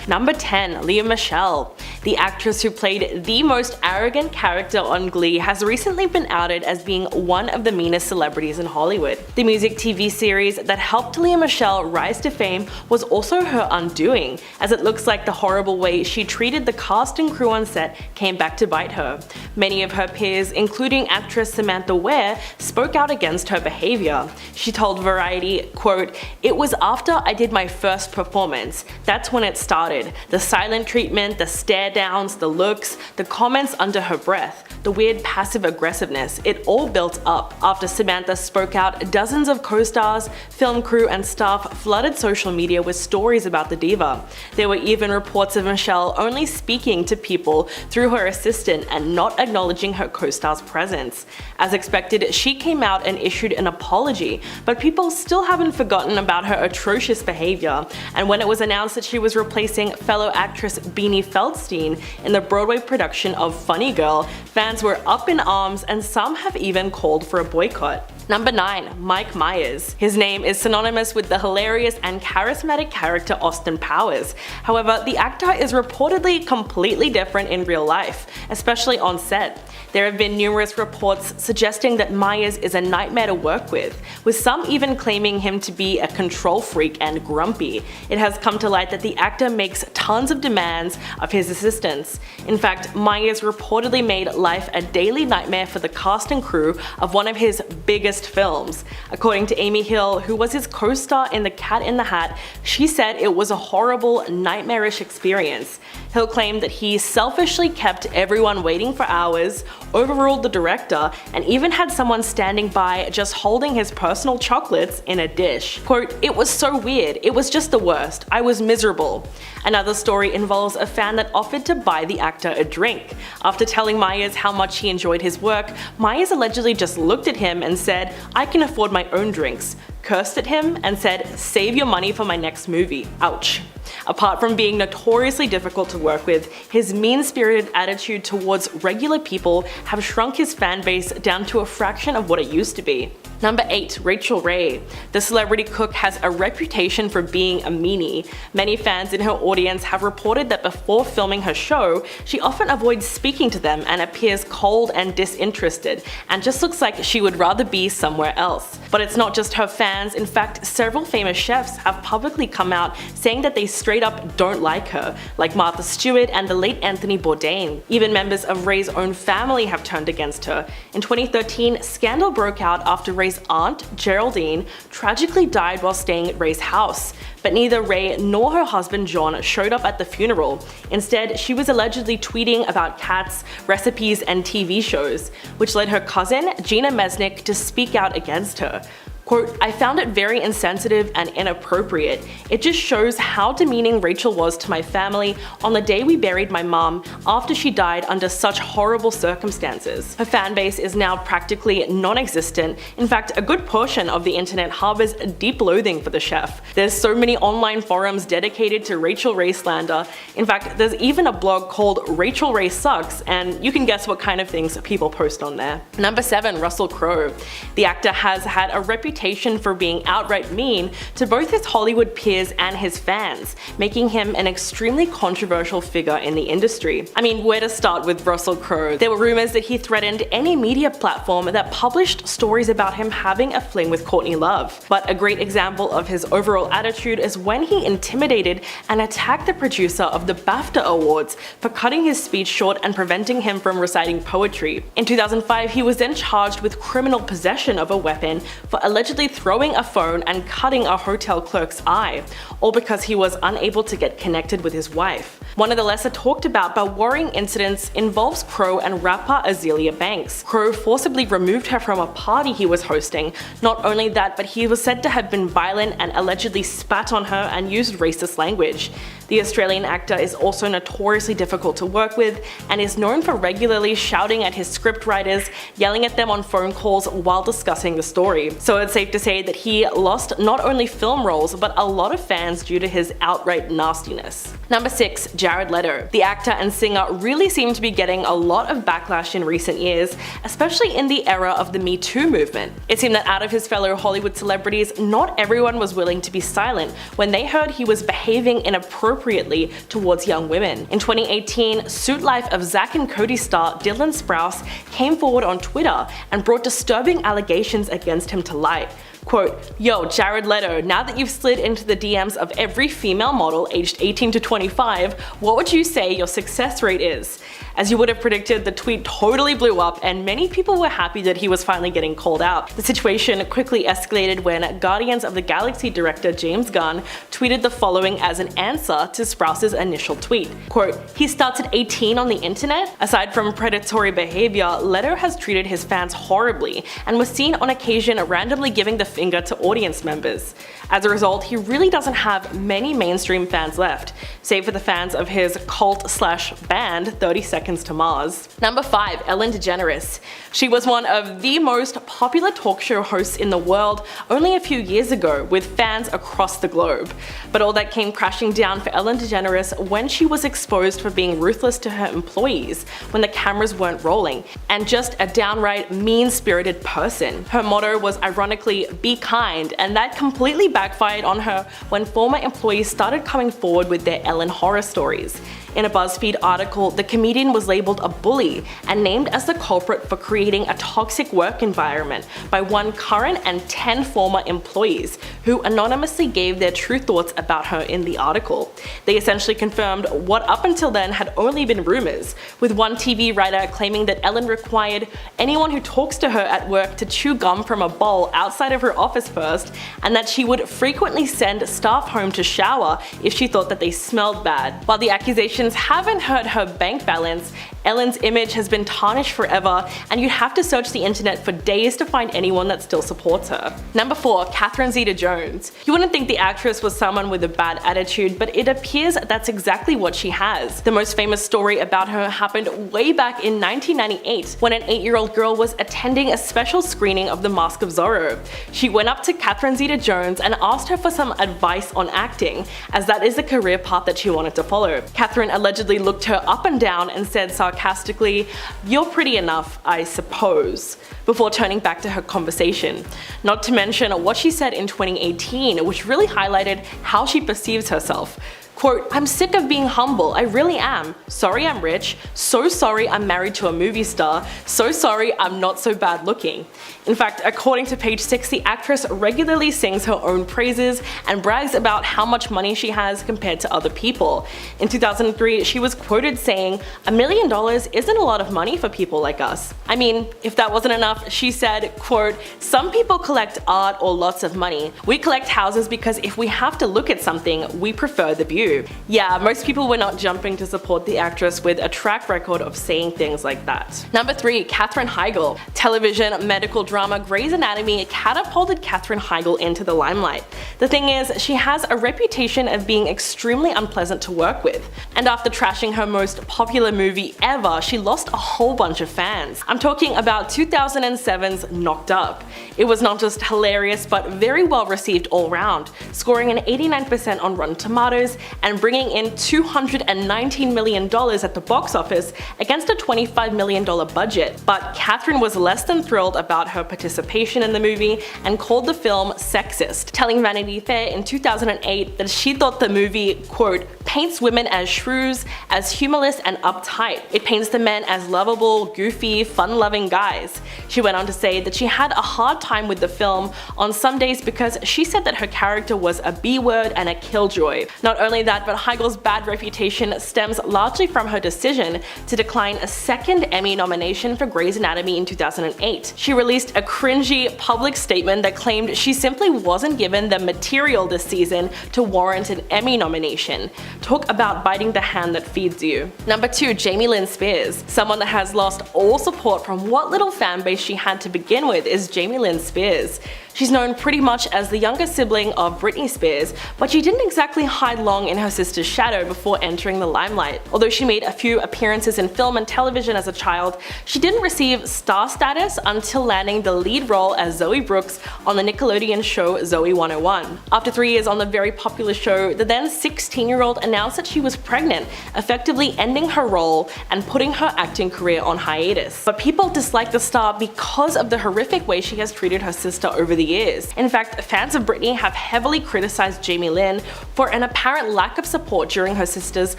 Number 10. Lea Michele. The actress who played the most arrogant character on Glee has recently been outed as being one of the meanest celebrities in Hollywood. The music TV series that helped Lea Michele rise to fame was also her undoing, as it looks like the horrible way she treated the cast and crew on set came back to bite her. Many of her peers, including actress Samantha Ware, spoke out against her behavior. She told Variety, quote, "It was after I did my first performance. That's when it started. The silent treatment, the stare downs, the looks, the comments under her breath, the weird passive aggressiveness, it all built up." After Samantha spoke out, dozens of co-stars, film crew and staff flooded social media with stories about the diva. There were even reports of Michelle only speaking to people through her assistant and not acknowledging her co-star's presence. As expected, she came out and issued an apology, but people still haven't forgotten about her atrocious behavior, and when it was announced that she was replacing fellow actress Beanie Feldstein in the Broadway production of Funny Girl, fans were up in arms and some have even called for a boycott. Number 9. Mike Myers. His name is synonymous with the hilarious and charismatic character Austin Powers. However, the actor is reportedly completely different in real life, especially on set. There have been numerous reports suggesting that Myers is a nightmare to work with some even claiming him to be a control freak and grumpy. It has come to light that the actor makes tons of demands of his assistants. In fact, Myers reportedly made life a daily nightmare for the cast and crew of one of his biggest films. According to Amy Hill, who was his co-star in The Cat in the Hat, she said it was a horrible, nightmarish experience. Hill claimed that he selfishly kept everyone waiting for hours, overruled the director, and even had someone standing by just holding his personal chocolates in a dish. Quote, "It was so weird, it was just the worst, I was miserable." Another story involves a fan that offered to buy the actor a drink. After telling Myers how much he enjoyed his work, Myers allegedly just looked at him and said, "I can afford my own drinks," cursed at him, and said, "Save your money for my next movie." Ouch. Apart from being notoriously difficult to work with, his mean-spirited attitude towards regular people have shrunk his fan base down to a fraction of what it used to be. Number 8. Rachael Ray. The celebrity cook has a reputation for being a meanie. Many fans in her audience have reported that before filming her show, she often avoids speaking to them and appears cold and disinterested, and just looks like she would rather be somewhere else. But it's not just her fans. In fact, several famous chefs have publicly come out saying that they straight up don't like her, like Martha Stewart and the late Anthony Bourdain. Even members of Ray's own family have turned against her. In 2013, scandal broke out after Ray's aunt, Geraldine, tragically died while staying at Ray's house. But neither Ray nor her husband John showed up at the funeral. Instead, she was allegedly tweeting about cats, recipes, and TV shows, which led her cousin, Gina Mesnick, to speak out against her. Quote, "I found it very insensitive and inappropriate. It just shows how demeaning Rachel was to my family on the day we buried my mom after she died under such horrible circumstances." Her fan base is now practically non-existent. In fact, a good portion of the internet harbors deep loathing for the chef. There's so many online forums dedicated to Rachael Ray slander. In fact, there's even a blog called Rachael Ray Sucks, and you can guess what kind of things people post on there. Number 7. Russell Crowe. The actor has had a reputation for being outright mean to both his Hollywood peers and his fans, making him an extremely controversial figure in the industry. I mean, where to start with Russell Crowe? There were rumors that he threatened any media platform that published stories about him having a fling with Courtney Love. But a great example of his overall attitude is when he intimidated and attacked the producer of the BAFTA Awards for cutting his speech short and preventing him from reciting poetry. In 2005, he was then charged with criminal possession of a weapon for allegedly throwing a phone and cutting a hotel clerk's eye, all because he was unable to get connected with his wife. One of the lesser talked about but worrying incidents involves Crowe and rapper Azealia Banks. Crowe forcibly removed her from a party he was hosting. Not only that, but he was said to have been violent and allegedly spat on her and used racist language. The Australian actor is also notoriously difficult to work with and is known for regularly shouting at his scriptwriters, yelling at them on phone calls while discussing the story. So I'd say safe to say that he lost not only film roles but a lot of fans due to his outright nastiness. Number 6. Jared Leto. The actor and singer really seemed to be getting a lot of backlash in recent years, especially in the era of the Me Too movement. It seemed that out of his fellow Hollywood celebrities, not everyone was willing to be silent when they heard he was behaving inappropriately towards young women. In 2018, Suit Life of Zack and Cody star Dylan Sprouse came forward on Twitter and brought disturbing allegations against him to light. Quote, "Yo, Jared Leto, now that you've slid into the DMs of every female model aged 18 to 25, what would you say your success rate is?" As you would have predicted, the tweet totally blew up and many people were happy that he was finally getting called out. The situation quickly escalated when Guardians of the Galaxy director James Gunn tweeted the following as an answer to Sprouse's initial tweet. Quote, "He starts at 18 on the internet? Aside from predatory behavior, Leto has treated his fans horribly and was seen on occasion randomly giving the finger to audience members. As a result, he really doesn't have many mainstream fans left, save for the fans of his cult/band 30 Seconds to Mars." Number 5. Ellen DeGeneres. She was one of the most popular talk show hosts in the world only a few years ago, with fans across the globe. But all that came crashing down for Ellen DeGeneres when she was exposed for being ruthless to her employees when the cameras weren't rolling, and just a downright mean-spirited person. Her motto was ironically, "Be kind," and that completely backfired on her when former employees started coming forward with their Ellen horror stories. In a BuzzFeed article, the comedian was labeled a bully and named as the culprit for creating a toxic work environment by one current and 10 former employees, who anonymously gave their true thoughts about her in the article. They essentially confirmed what up until then had only been rumors, with one TV writer claiming that Ellen required anyone who talks to her at work to chew gum from a bowl outside of her office first, and that she would frequently send staff home to shower if she thought that they smelled bad. While the accusations haven't hurt her bank balance, Ellen's image has been tarnished forever, and you'd have to search the internet for days to find anyone that still supports her. Number 4. Catherine Zeta-Jones. You wouldn't think the actress was someone with a bad attitude, but it appears that's exactly what she has. The most famous story about her happened way back in 1998, when an 8-year-old girl was attending a special screening of The Mask of Zorro. She went up to Catherine Zeta-Jones and asked her for some advice on acting, as that is the career path that she wanted to follow. Catherine allegedly looked her up and down and said sarcastically, "You're pretty enough, I suppose," before turning back to her conversation. Not to mention what she said in 2018, which really highlighted how she perceives herself. Quote, "I'm sick of being humble, I really am. Sorry I'm rich, so sorry I'm married to a movie star, so sorry I'm not so bad looking." In fact, according to Page 6, the actress regularly sings her own praises and brags about how much money she has compared to other people. In 2003, she was quoted saying, "$1 million isn't a lot of money for people like us." I mean, if that wasn't enough, she said, quote, "Some people collect art or lots of money. We collect houses because if we have to look at something, we prefer the view." Yeah, most people were not jumping to support the actress with a track record of saying things like that. Number 3. Katherine Heigl. Television medical drama Grey's Anatomy catapulted Katherine Heigl into the limelight. The thing is, she has a reputation of being extremely unpleasant to work with, and after trashing her most popular movie ever, she lost a whole bunch of fans. I'm talking about 2007's Knocked Up. It was not just hilarious but very well received all round, scoring an 89% on Rotten Tomatoes and bringing in $219 million at the box office against a $25 million budget. But Katherine was less than thrilled about her participation in the movie and called the film sexist, telling Vanity Fair in 2008 that she thought the movie, quote, "paints women as shrews, as humorless and uptight. It paints the men as lovable, goofy, fun-loving guys." She went on to say that she had a hard time with the film on some days because she said that her character was a B-word and a killjoy. Not only that, but Heigl's bad reputation stems largely from her decision to decline a second Emmy nomination for Grey's Anatomy in 2008. She released a cringy public statement that claimed she simply wasn't given the material this season to warrant an Emmy nomination. Talk about biting the hand that feeds you. Number 2. Jamie Lynn Spears. Someone that has lost all support from what little fan base she had to begin with is Jamie Lynn Spears. She's known pretty much as the younger sibling of Britney Spears, but she didn't exactly hide long in her sister's shadow before entering the limelight. Although she made a few appearances in film and television as a child, she didn't receive star status until landing the lead role as Zoe Brooks on the Nickelodeon show Zoe 101. After 3 years on the very popular show, the then 16-year-old announced that she was pregnant, effectively ending her role and putting her acting career on hiatus. But people dislike the star because of the horrific way she has treated her sister over the years. In fact, fans of Britney have heavily criticized Jamie Lynn for an apparent lack of support during her sister's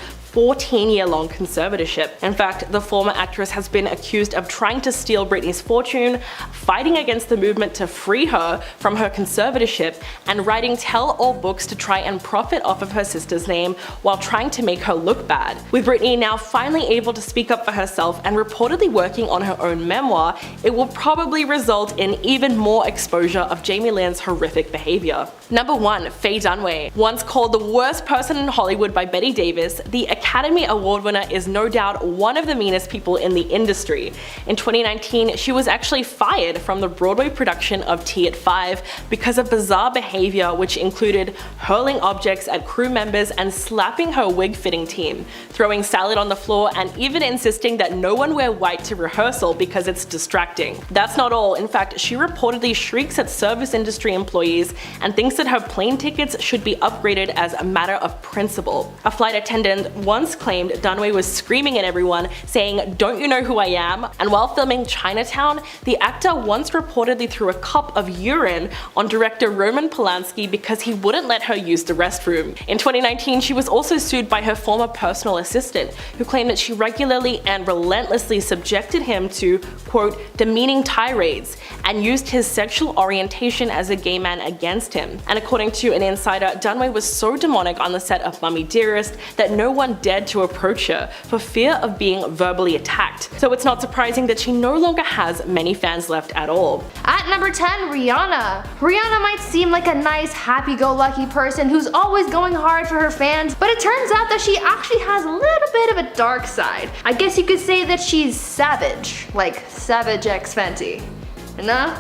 14-year-long conservatorship. In fact, the former actress has been accused of trying to steal Britney's fortune, fighting against the movement to free her from her conservatorship, and writing tell-all books to try and profit off of her sister's name while trying to make her look bad. With Britney now finally able to speak up for herself and reportedly working on her own memoir, it will probably result in even more exposure of Jamie Lynn's horrific behavior. Number 1. Faye Dunaway. Once called the worst person in Hollywood by Bette Davis, the Academy Award winner is no doubt one of the meanest people in the industry. In 2019, she was actually fired from the Broadway production of Tea at 5 because of bizarre behavior which included hurling objects at crew members and slapping her wig fitting team, throwing salad on the floor, and even insisting that no one wear white to rehearsal because it's distracting. That's not all. In fact, she reportedly shrieks at service industry employees and thinks that her plane tickets should be upgraded as a matter of principle. A flight attendant once claimed Dunaway was screaming at everyone, saying, "Don't you know who I am?" And while filming Chinatown, the actor once reportedly threw a cup of urine on director Roman Polanski because he wouldn't let her use the restroom. In 2019, she was also sued by her former personal assistant, who claimed that she regularly and relentlessly subjected him to, quote, demeaning tirades, and used his sexual orientation as a gay man against him. And according to an insider, Dunaway was so demonic on the set of Mummy Dearest that no one dared to approach her for fear of being verbally attacked. So it's not surprising that she no longer has many fans left at all. At number 10, Rihanna. Rihanna might seem like a nice, happy-go-lucky person who's always going hard for her fans, but it turns out that she actually has a little bit of a dark side. I guess you could say that she's savage, like Savage X Fenty. No?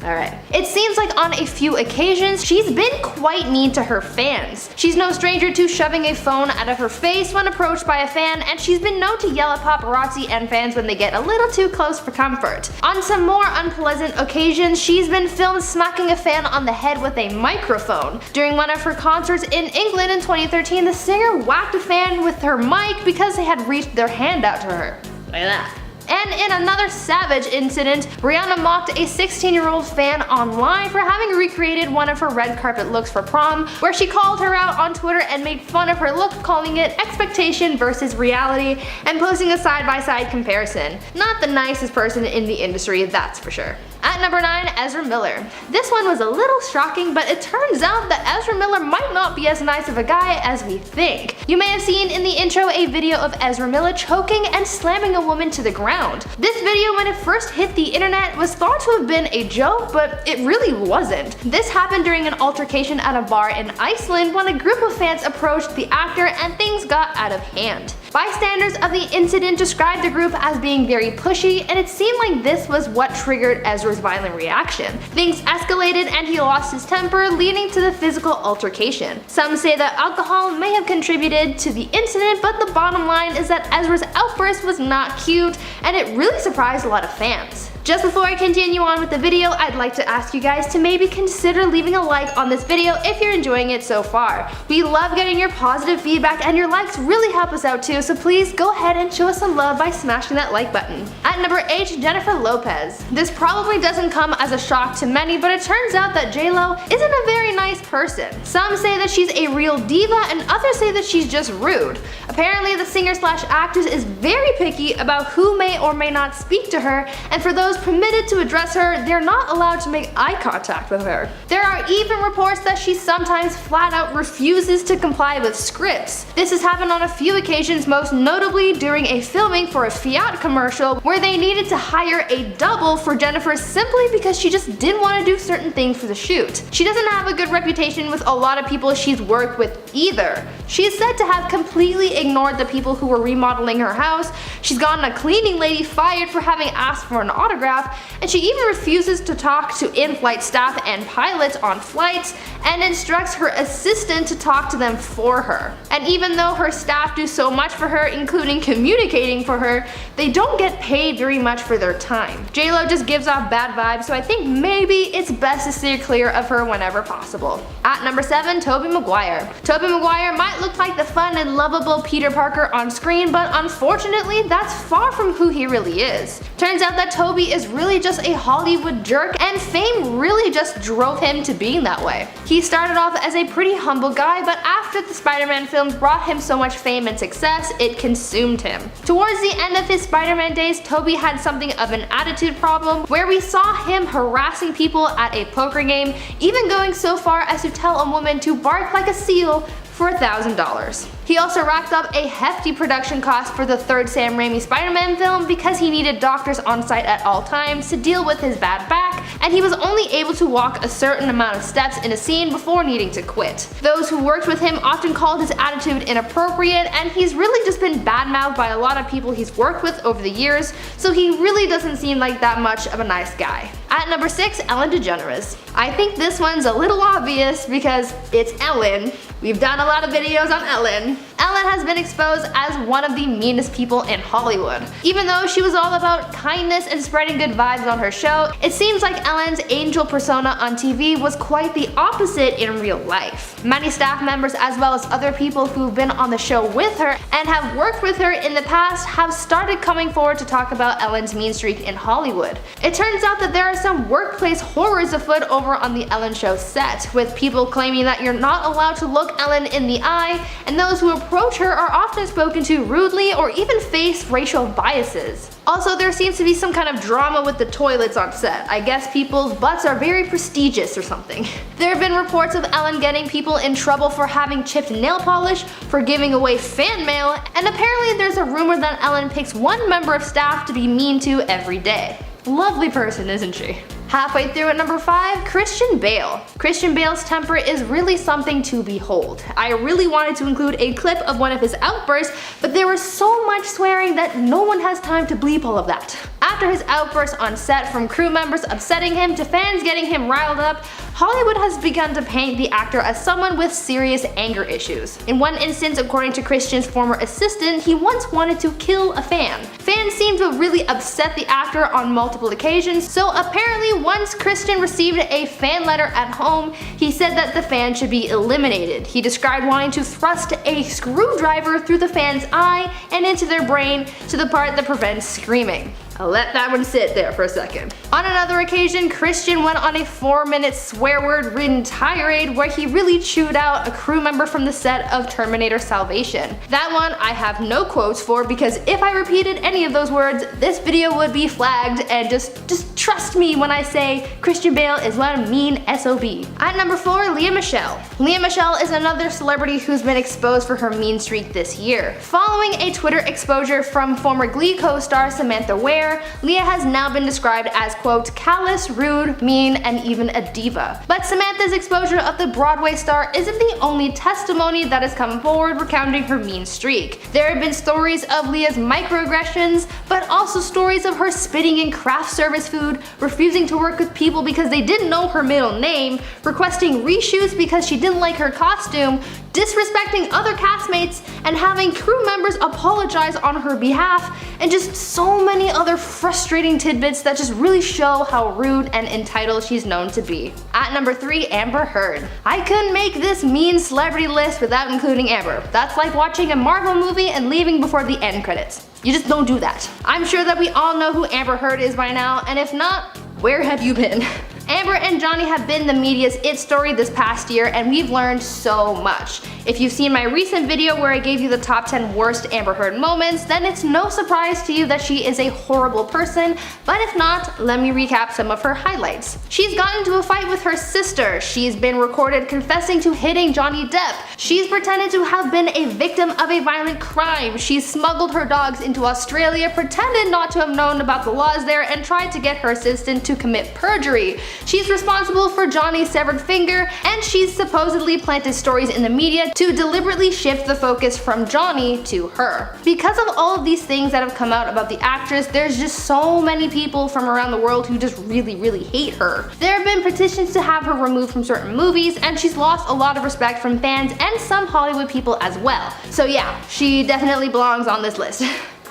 Alright. It seems like on a few occasions, she's been quite mean to her fans. She's no stranger to shoving a phone out of her face when approached by a fan, and she's been known to yell at paparazzi and fans when they get a little too close for comfort. On some more unpleasant occasions, she's been filmed smacking a fan on the head with a microphone. During one of her concerts in England in 2013, the singer whacked a fan with her mic because they had reached their hand out to her. Look at that. And in another savage incident, Rihanna mocked a 16-year-old fan online for having recreated one of her red carpet looks for prom, where she called her out on Twitter and made fun of her look, calling it expectation versus reality, and posting a side-by-side comparison. Not the nicest person in the industry, that's for sure. At number 9, Ezra Miller. This one was a little shocking, but it turns out that Ezra Miller might not be as nice of a guy as we think. You may have seen in the intro a video of Ezra Miller choking and slamming a woman to the ground. This video, when it first hit the internet, was thought to have been a joke, but it really wasn't. This happened during an altercation at a bar in Iceland when a group of fans approached the actor and things got out of hand. Bystanders of the incident described the group as being very pushy, and it seemed like this was what triggered Ezra's violent reaction. Things escalated and he lost his temper, leading to the physical altercation. Some say that alcohol may have contributed to the incident, but the bottom line is that Ezra's outburst was not cute, and it really surprised a lot of fans. Just before I continue on with the video, I'd like to ask you guys to maybe consider leaving a like on this video if you're enjoying it so far. We love getting your positive feedback, and your likes really help us out too, so please go ahead and show us some love by smashing that like button. At number 8, Jennifer Lopez. This probably doesn't come as a shock to many, but it turns out that J-Lo isn't a very nice person. Some say that she's a real diva, and others say that she's just rude. Apparently, the singer/actress is very picky about who may or may not speak to her, and for those permitted to address her, they're not allowed to make eye contact with her. There are even reports that she sometimes flat out refuses to comply with scripts. This has happened on a few occasions, most notably during a filming for a Fiat commercial where they needed to hire a double for Jennifer simply because she just didn't want to do certain things for the shoot. She doesn't have a good reputation with a lot of people she's worked with either. She is said to have completely ignored the people who were remodeling her house. She's gotten a cleaning lady fired for having asked for an autograph, and she even refuses to talk to in-flight staff and pilots on flights, and instructs her assistant to talk to them for her. And even though her staff do so much for her, including communicating for her, they don't get paid very much for their time. JLo just gives off bad vibes, so I think maybe it's best to steer clear of her whenever possible. At number 7, Tobey Maguire. Tobey Maguire might look like the fun and lovable Peter Parker on screen, but unfortunately that's far from who he really is. Turns out that Tobey is really just a Hollywood jerk, and fame really just drove him to being that way. He started off as a pretty humble guy, but after the Spider-Man films brought him so much fame and success, it consumed him. Towards the end of his Spider-Man days, Tobey had something of an attitude problem, where we saw him harassing people at a poker game, even going so far as to tell a woman to bark like a seal for $1,000. He also racked up a hefty production cost for the third Sam Raimi Spider-Man film because he needed doctors on site at all times to deal with his bad back, and he was only able to walk a certain amount of steps in a scene before needing to quit. Those who worked with him often called his attitude inappropriate, and he's really just been badmouthed by a lot of people he's worked with over the years, so he really doesn't seem like that much of a nice guy. At number 6, Ellen DeGeneres. I think this one's a little obvious because it's Ellen. We've done a lot of videos on Ellen. Ellen has been exposed as one of the meanest people in Hollywood. Even though she was all about kindness and spreading good vibes on her show, it seems like Ellen's angel persona on TV was quite the opposite in real life. Many staff members as well as other people who've been on the show with her and have worked with her in the past have started coming forward to talk about Ellen's mean streak in Hollywood. It turns out that there are some workplace horrors afoot over on the Ellen show set, with people claiming that you're not allowed to look Ellen in the eye, and those who approach her are often spoken to rudely or even face racial biases. Also, there seems to be some kind of drama with the toilets on set. I guess people's butts are very prestigious or something. There have been reports of Ellen getting people in trouble for having chipped nail polish, for giving away fan mail, and apparently there's a rumor that Ellen picks one member of staff to be mean to every day. Lovely person, isn't she? Halfway through at number 5, Christian Bale. Christian Bale's temper is really something to behold. I really wanted to include a clip of one of his outbursts, but there was so much swearing that no one has time to bleep all of that. After his outbursts on set, from crew members upsetting him to fans getting him riled up, Hollywood has begun to paint the actor as someone with serious anger issues. In one instance, according to Christian's former assistant, he once wanted to kill a fan. Fans seem to have really upset the actor on multiple occasions, so apparently once Christian received a fan letter at home, he said that the fan should be eliminated. He described wanting to thrust a screwdriver through the fan's eye and into their brain to the part that prevents screaming. I'll let that one sit there for a second. On another occasion, Christian went on a 4-minute swear word ridden tirade where he really chewed out a crew member from the set of Terminator Salvation. That one I have no quotes for, because if I repeated any of those words, this video would be flagged, and just trust me when I say Christian Bale is one mean SOB. At number 4, Lea Michele. Lea Michele is another celebrity who's been exposed for her mean streak this year. Following a Twitter exposure from former Glee co-star Samantha Ware, Lea has now been described as, quote, callous, rude, mean, and even a diva. But Samantha's exposure of the Broadway star isn't the only testimony that has come forward recounting her mean streak. There have been stories of Lea's microaggressions, but also stories of her spitting in craft service food, refusing to work with people because they didn't know her middle name, requesting reshoots because she didn't like her costume, disrespecting other castmates, and having crew members apologize on her behalf, and just so many other frustrating tidbits that just really show how rude and entitled she's known to be. At number 3, Amber Heard. I couldn't make this mean celebrity list without including Amber. That's like watching a Marvel movie and leaving before the end credits. You just don't do that. I'm sure that we all know who Amber Heard is by now, and if not, where have you been? Amber and Johnny have been the media's it story this past year, and we've learned so much. If you've seen my recent video where I gave you the top 10 worst Amber Heard moments, then it's no surprise to you that she is a horrible person, but if not, let me recap some of her highlights. She's gotten into a fight with her sister, she's been recorded confessing to hitting Johnny Depp, she's pretended to have been a victim of a violent crime, she's smuggled her dogs into Australia, pretended not to have known about the laws there, and tried to get her assistant to commit perjury. She's responsible for Johnny's severed finger, and she's supposedly planted stories in the media to deliberately shift the focus from Johnny to her. Because of all of these things that have come out about the actress, there's just so many people from around the world who just really hate her. There have been petitions to have her removed from certain movies, and she's lost a lot of respect from fans and some Hollywood people as well. So yeah, she definitely belongs on this list.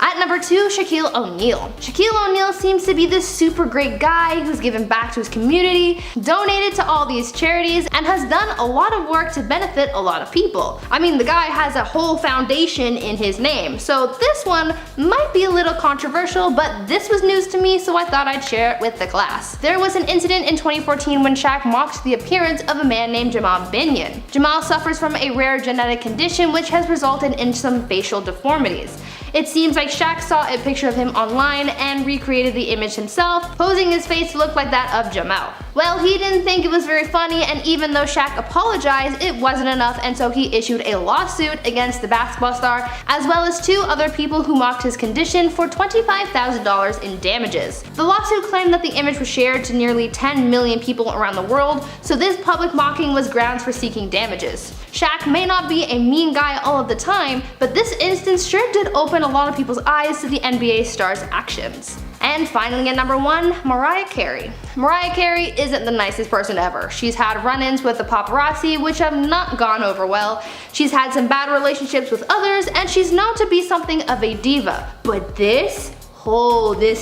At number 2, Shaquille O'Neal. Shaquille O'Neal seems to be this super great guy who's given back to his community, donated to all these charities, and has done a lot of work to benefit a lot of people. I mean, the guy has a whole foundation in his name, so this one might be a little controversial, but this was news to me, so I thought I'd share it with the class. There was an incident in 2014 when Shaq mocked the appearance of a man named Jamal Binion. Jamal suffers from a rare genetic condition which has resulted in some facial deformities. It seems like Shaq saw a picture of him online and recreated the image himself, posing his face to look like that of Jamal. Well, he didn't think it was very funny, and even though Shaq apologized, it wasn't enough, and so he issued a lawsuit against the basketball star, as well as 2 other people who mocked his condition for $25,000 in damages. The lawsuit claimed that the image was shared to nearly 10 million people around the world, so this public mocking was grounds for seeking damages. Shaq may not be a mean guy all of the time, but this instance sure did open a lot of people's eyes to the NBA star's actions. And finally at number 1, Mariah Carey. Mariah Carey isn't the nicest person ever. She's had run-ins with the paparazzi which have not gone over well. She's had some bad relationships with others, and she's known to be something of a diva. But this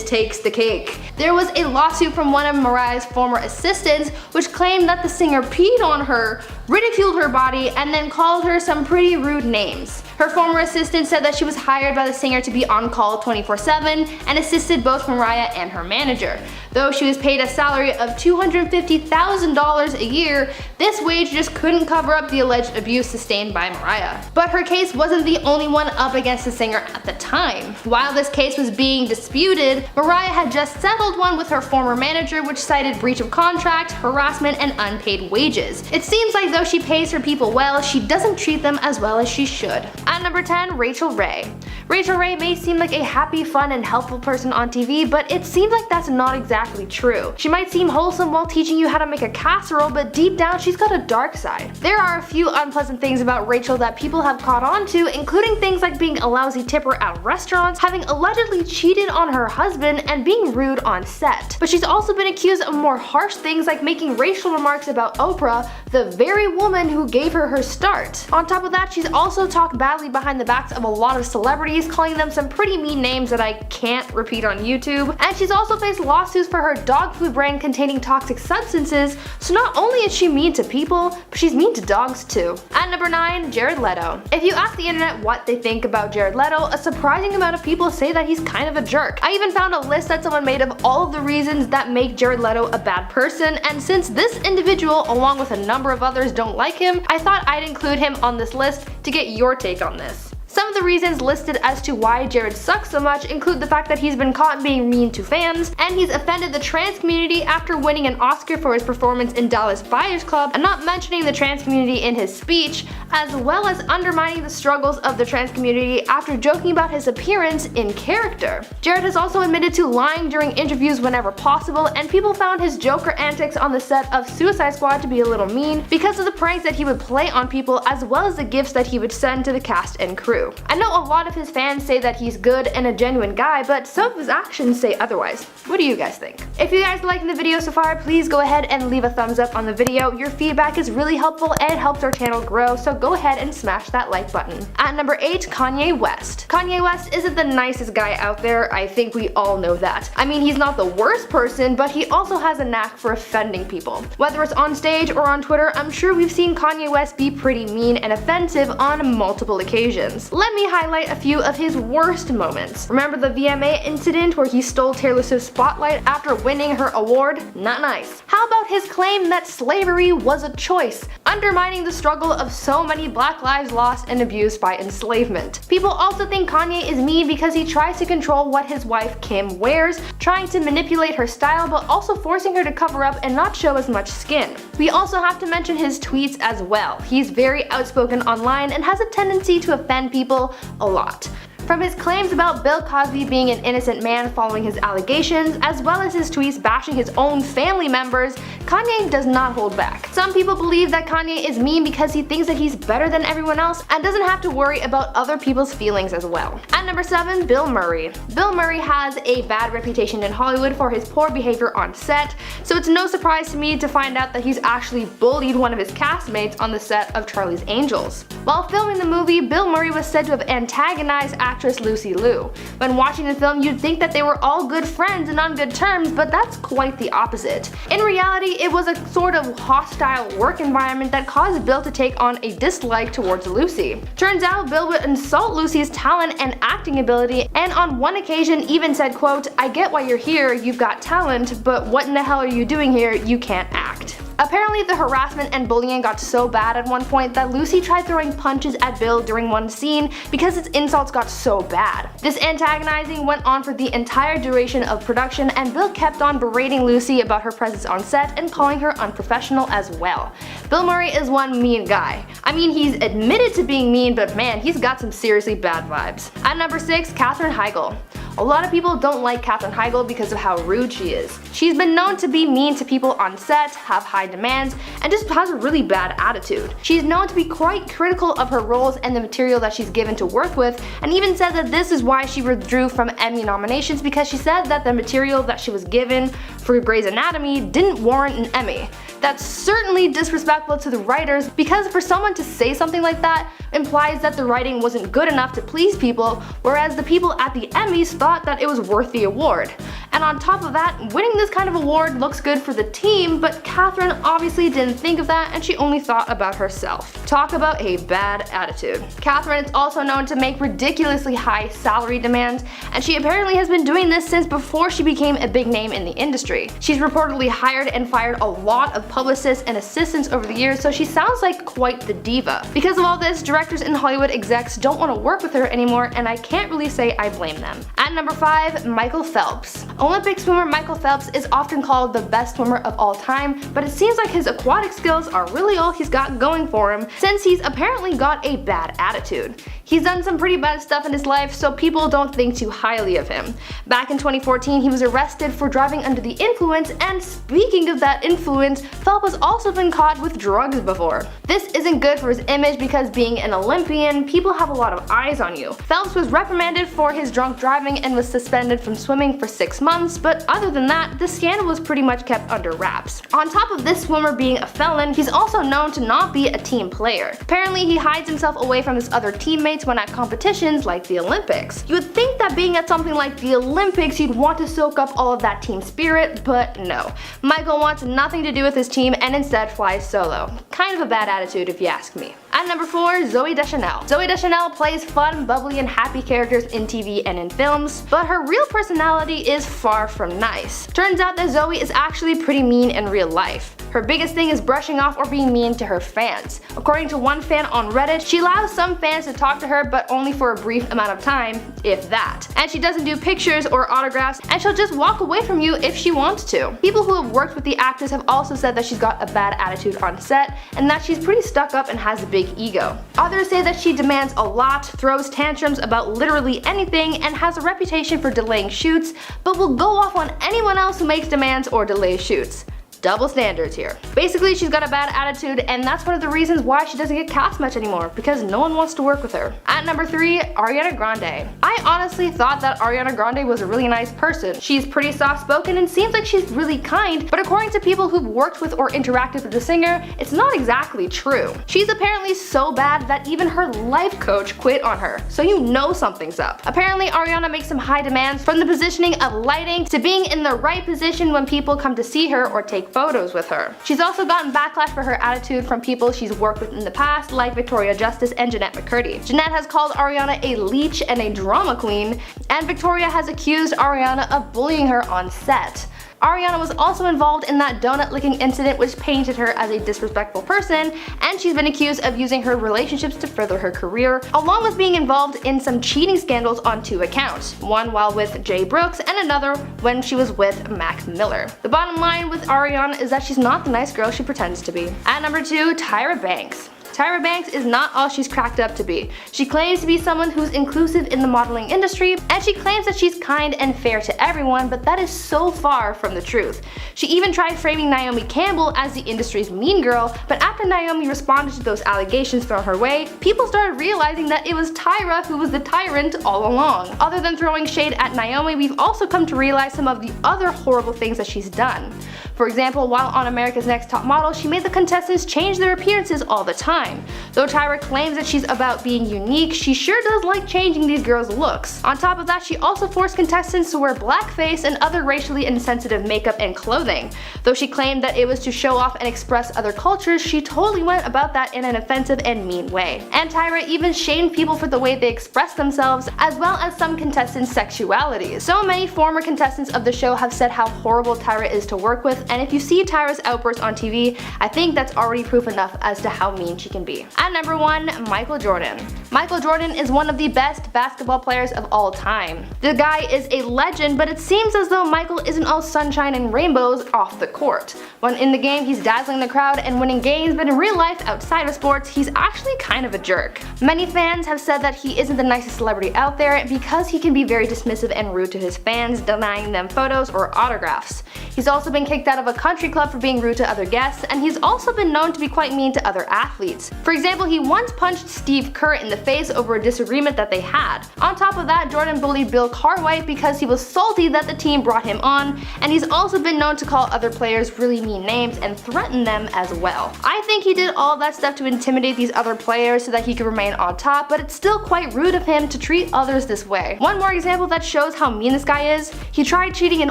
takes the cake. There was a lawsuit from one of Mariah's former assistants which claimed that the singer peed on her, ridiculed her body, and then called her some pretty rude names. Her former assistant said that she was hired by the singer to be on call 24/7 and assisted both Mariah and her manager. Though she was paid a salary of $250,000 a year, this wage just couldn't cover up the alleged abuse sustained by Mariah. But her case wasn't the only one up against the singer at the time. While this case was being disputed, Mariah had just settled one with her former manager which cited breach of contract, harassment, and unpaid wages. It seems like though she pays her people well, she doesn't treat them as well as she should. At number 10, Rachel Ray. Rachel Ray may seem like a happy, fun, and helpful person on TV, but it seems like that's not exactly true. She might seem wholesome while teaching you how to make a casserole, but deep down she's got a dark side. There are a few unpleasant things about Rachel that people have caught on to, including things like being a lousy tipper at restaurants, having allegedly cheated on her husband, and being rude on set. But she's also been accused of more harsh things like making racial remarks about Oprah, the very woman who gave her her start. On top of that, she's also talked badly behind the backs of a lot of celebrities, calling them some pretty mean names that I can't repeat on YouTube. And she's also faced lawsuits for her dog food brand containing toxic substances, so not only is she mean to people, but she's mean to dogs too. At number 9, Jared Leto. If you ask the internet what they think about Jared Leto, a surprising amount of people say that he's kind of a jerk. I even found a list that someone made of all of the reasons that make Jared Leto a bad person, and since this individual, along with a number of others, don't like him, I thought I'd include him on this list to get your take on this. Some of the reasons listed as to why Jared sucks so much include the fact that he's been caught being mean to fans, and he's offended the trans community after winning an Oscar for his performance in Dallas Buyers Club, and not mentioning the trans community in his speech, as well as undermining the struggles of the trans community after joking about his appearance in character. Jared has also admitted to lying during interviews whenever possible, and people found his Joker antics on the set of Suicide Squad to be a little mean because of the pranks that he would play on people, as well as the gifts that he would send to the cast and crew. I know a lot of his fans say that he's good and a genuine guy, but some of his actions say otherwise. What do you guys think? If you guys are liking the video so far, please go ahead and leave a thumbs up on the video. Your feedback is really helpful and it helps our channel grow, so go ahead and smash that like button. At number 8, Kanye West. Kanye West isn't the nicest guy out there, I think we all know that. I mean, he's not the worst person, but he also has a knack for offending people. Whether it's on stage or on Twitter, I'm sure we've seen Kanye West be pretty mean and offensive on multiple occasions. Let me highlight a few of his worst moments. Remember the VMA incident where he stole Taylor Swift's spotlight after winning her award? Not nice. How about his claim that slavery was a choice, undermining the struggle of so many black lives lost and abused by enslavement? People also think Kanye is mean because he tries to control what his wife Kim wears, trying to manipulate her style but also forcing her to cover up and not show as much skin. We also have to mention his tweets as well. He's very outspoken online and has a tendency to offend people a lot. From his claims about Bill Cosby being an innocent man following his allegations, as well as his tweets bashing his own family members, Kanye does not hold back. Some people believe that Kanye is mean because he thinks that he's better than everyone else and doesn't have to worry about other people's feelings as well. At number 7, Bill Murray. Bill Murray has a bad reputation in Hollywood for his poor behavior on set, so it's no surprise to me to find out that he's actually bullied one of his castmates on the set of Charlie's Angels. While filming the movie, Bill Murray was said to have antagonized actress Lucy Liu. When watching the film, you'd think that they were all good friends and on good terms, but that's quite the opposite. In reality, it was a sort of hostile work environment that caused Bill to take on a dislike towards Lucy. Turns out Bill would insult Lucy's talent and acting ability, and on one occasion even said, quote, "I get why you're here, you've got talent, but what in the hell are you doing here? You can't act." Apparently, the harassment and bullying got so bad at one point that Lucy tried throwing punches at Bill during one scene because his insults got so bad. This antagonizing went on for the entire duration of production, and Bill kept on berating Lucy about her presence on set and calling her unprofessional as well. Bill Murray is one mean guy. I mean, he's admitted to being mean, but man, he's got some seriously bad vibes. At number 6, Katherine Heigl. A lot of people don't like Katherine Heigl because of how rude she is. She's been known to be mean to people on set, have high demands, and just has a really bad attitude. She's known to be quite critical of her roles and the material that she's given to work with, and even said that this is why she withdrew from Emmy nominations, because she said that the material that she was given for Grey's Anatomy didn't warrant an Emmy. That's certainly disrespectful to the writers, because for someone to say something like that implies that the writing wasn't good enough to please people, whereas the people at the Emmys thought that it was worth the award. And on top of that, winning this kind of award looks good for the team, but Katherine obviously didn't think of that, and she only thought about herself. Talk about a bad attitude. Katherine is also known to make ridiculously high salary demands, and she apparently has been doing this since before she became a big name in the industry. She's reportedly hired and fired a lot of publicists and assistants over the years, so she sounds like quite the diva. Because of all this, directors and Hollywood execs don't want to work with her anymore, and I can't really say I blame them. At number 5, Michael Phelps. Olympic swimmer Michael Phelps is often called the best swimmer of all time, but it seems like his aquatic skills are really all he's got going for him, since he's apparently got a bad attitude. He's done some pretty bad stuff in his life, so people don't think too highly of him. Back in 2014, he was arrested for driving under the influence, and speaking of that influence, Phelps has also been caught with drugs before. This isn't good for his image because being an Olympian, people have a lot of eyes on you. Phelps was reprimanded for his drunk driving and was suspended from swimming for 6 months, but other than that, the scandal was pretty much kept under wraps. On top of this swimmer being a felon, he's also known to not be a team player. Apparently, he hides himself away from his other teammates when at competitions like the Olympics. You would think that being at something like the Olympics, you'd want to soak up all of that team spirit, but no. Michael wants nothing to do with his team and instead flies solo. Kind of a bad attitude if you ask me. At number 4, Zooey Deschanel. Zooey Deschanel plays fun, bubbly, and happy characters in TV and in films, but her real personality is far from nice. Turns out that Zooey is actually pretty mean in real life. Her biggest thing is brushing off or being mean to her fans. According to one fan on Reddit, she allows some fans to talk to her, but only for a brief amount of time, if that. And she doesn't do pictures or autographs, and she'll just walk away from you if she wants to. People who have worked with the actress have also said that she's got a bad attitude on set, and that she's pretty stuck up and has a big ego. Others say that she demands a lot, throws tantrums about literally anything, and has a reputation for delaying shoots, but will go off on anyone else who makes demands or delays shoots. Double standards here. Basically, she's got a bad attitude, and that's one of the reasons why she doesn't get cast much anymore, because no one wants to work with her. At number 3, Ariana Grande. I honestly thought that Ariana Grande was a really nice person. She's pretty soft-spoken and seems like she's really kind, but according to people who've worked with or interacted with the singer, it's not exactly true. She's apparently so bad that even her life coach quit on her, so you know something's up. Apparently, Ariana makes some high demands, from the positioning of lighting to being in the right position when people come to see her or take photos with her. She's also gotten backlash for her attitude from people she's worked with in the past, like Victoria Justice and Jeanette McCurdy. Jeanette has called Ariana a leech and a drama queen, and Victoria has accused Ariana of bullying her on set. Ariana was also involved in that donut licking incident, which painted her as a disrespectful person, and she's been accused of using her relationships to further her career, along with being involved in some cheating scandals on 2 accounts, one while with Jay Brooks and another when she was with Mac Miller. The bottom line with Ariana is that she's not the nice girl she pretends to be. At number 2, Tyra Banks. Tyra Banks is not all she's cracked up to be. She claims to be someone who's inclusive in the modeling industry, and she claims that she's kind and fair to everyone, but that is so far from the truth. She even tried framing Naomi Campbell as the industry's mean girl, but after Naomi responded to those allegations thrown her way, people started realizing that it was Tyra who was the tyrant all along. Other than throwing shade at Naomi, we've also come to realize some of the other horrible things that she's done. For example, while on America's Next Top Model, she made the contestants change their appearances all the time. Though Tyra claims that she's about being unique, she sure does like changing these girls' looks. On top of that, she also forced contestants to wear blackface and other racially insensitive makeup and clothing. Though she claimed that it was to show off and express other cultures, she totally went about that in an offensive and mean way. And Tyra even shamed people for the way they express themselves, as well as some contestants' sexualities. So many former contestants of the show have said how horrible Tyra is to work with, and if you see Tyra's outbursts on TV, I think that's already proof enough as to how mean she can be. At number 1, Michael Jordan. Michael Jordan is one of the best basketball players of all time. The guy is a legend, but it seems as though Michael isn't all sunshine and rainbows off the court. When in the game, he's dazzling the crowd and winning games, but in real life, outside of sports, he's actually kind of a jerk. Many fans have said that he isn't the nicest celebrity out there because he can be very dismissive and rude to his fans, denying them photos or autographs. He's also been kicked out of a country club for being rude to other guests, and he's also been known to be quite mean to other athletes. For example, he once punched Steve Kerr in the face over a disagreement that they had. On top of that, Jordan bullied Bill Cartwright because he was salty that the team brought him on, and he's also been known to call other players really mean names and threaten them as well. I think he did all that stuff to intimidate these other players so that he could remain on top, but it's still quite rude of him to treat others this way. One more example that shows how mean this guy is: he tried cheating an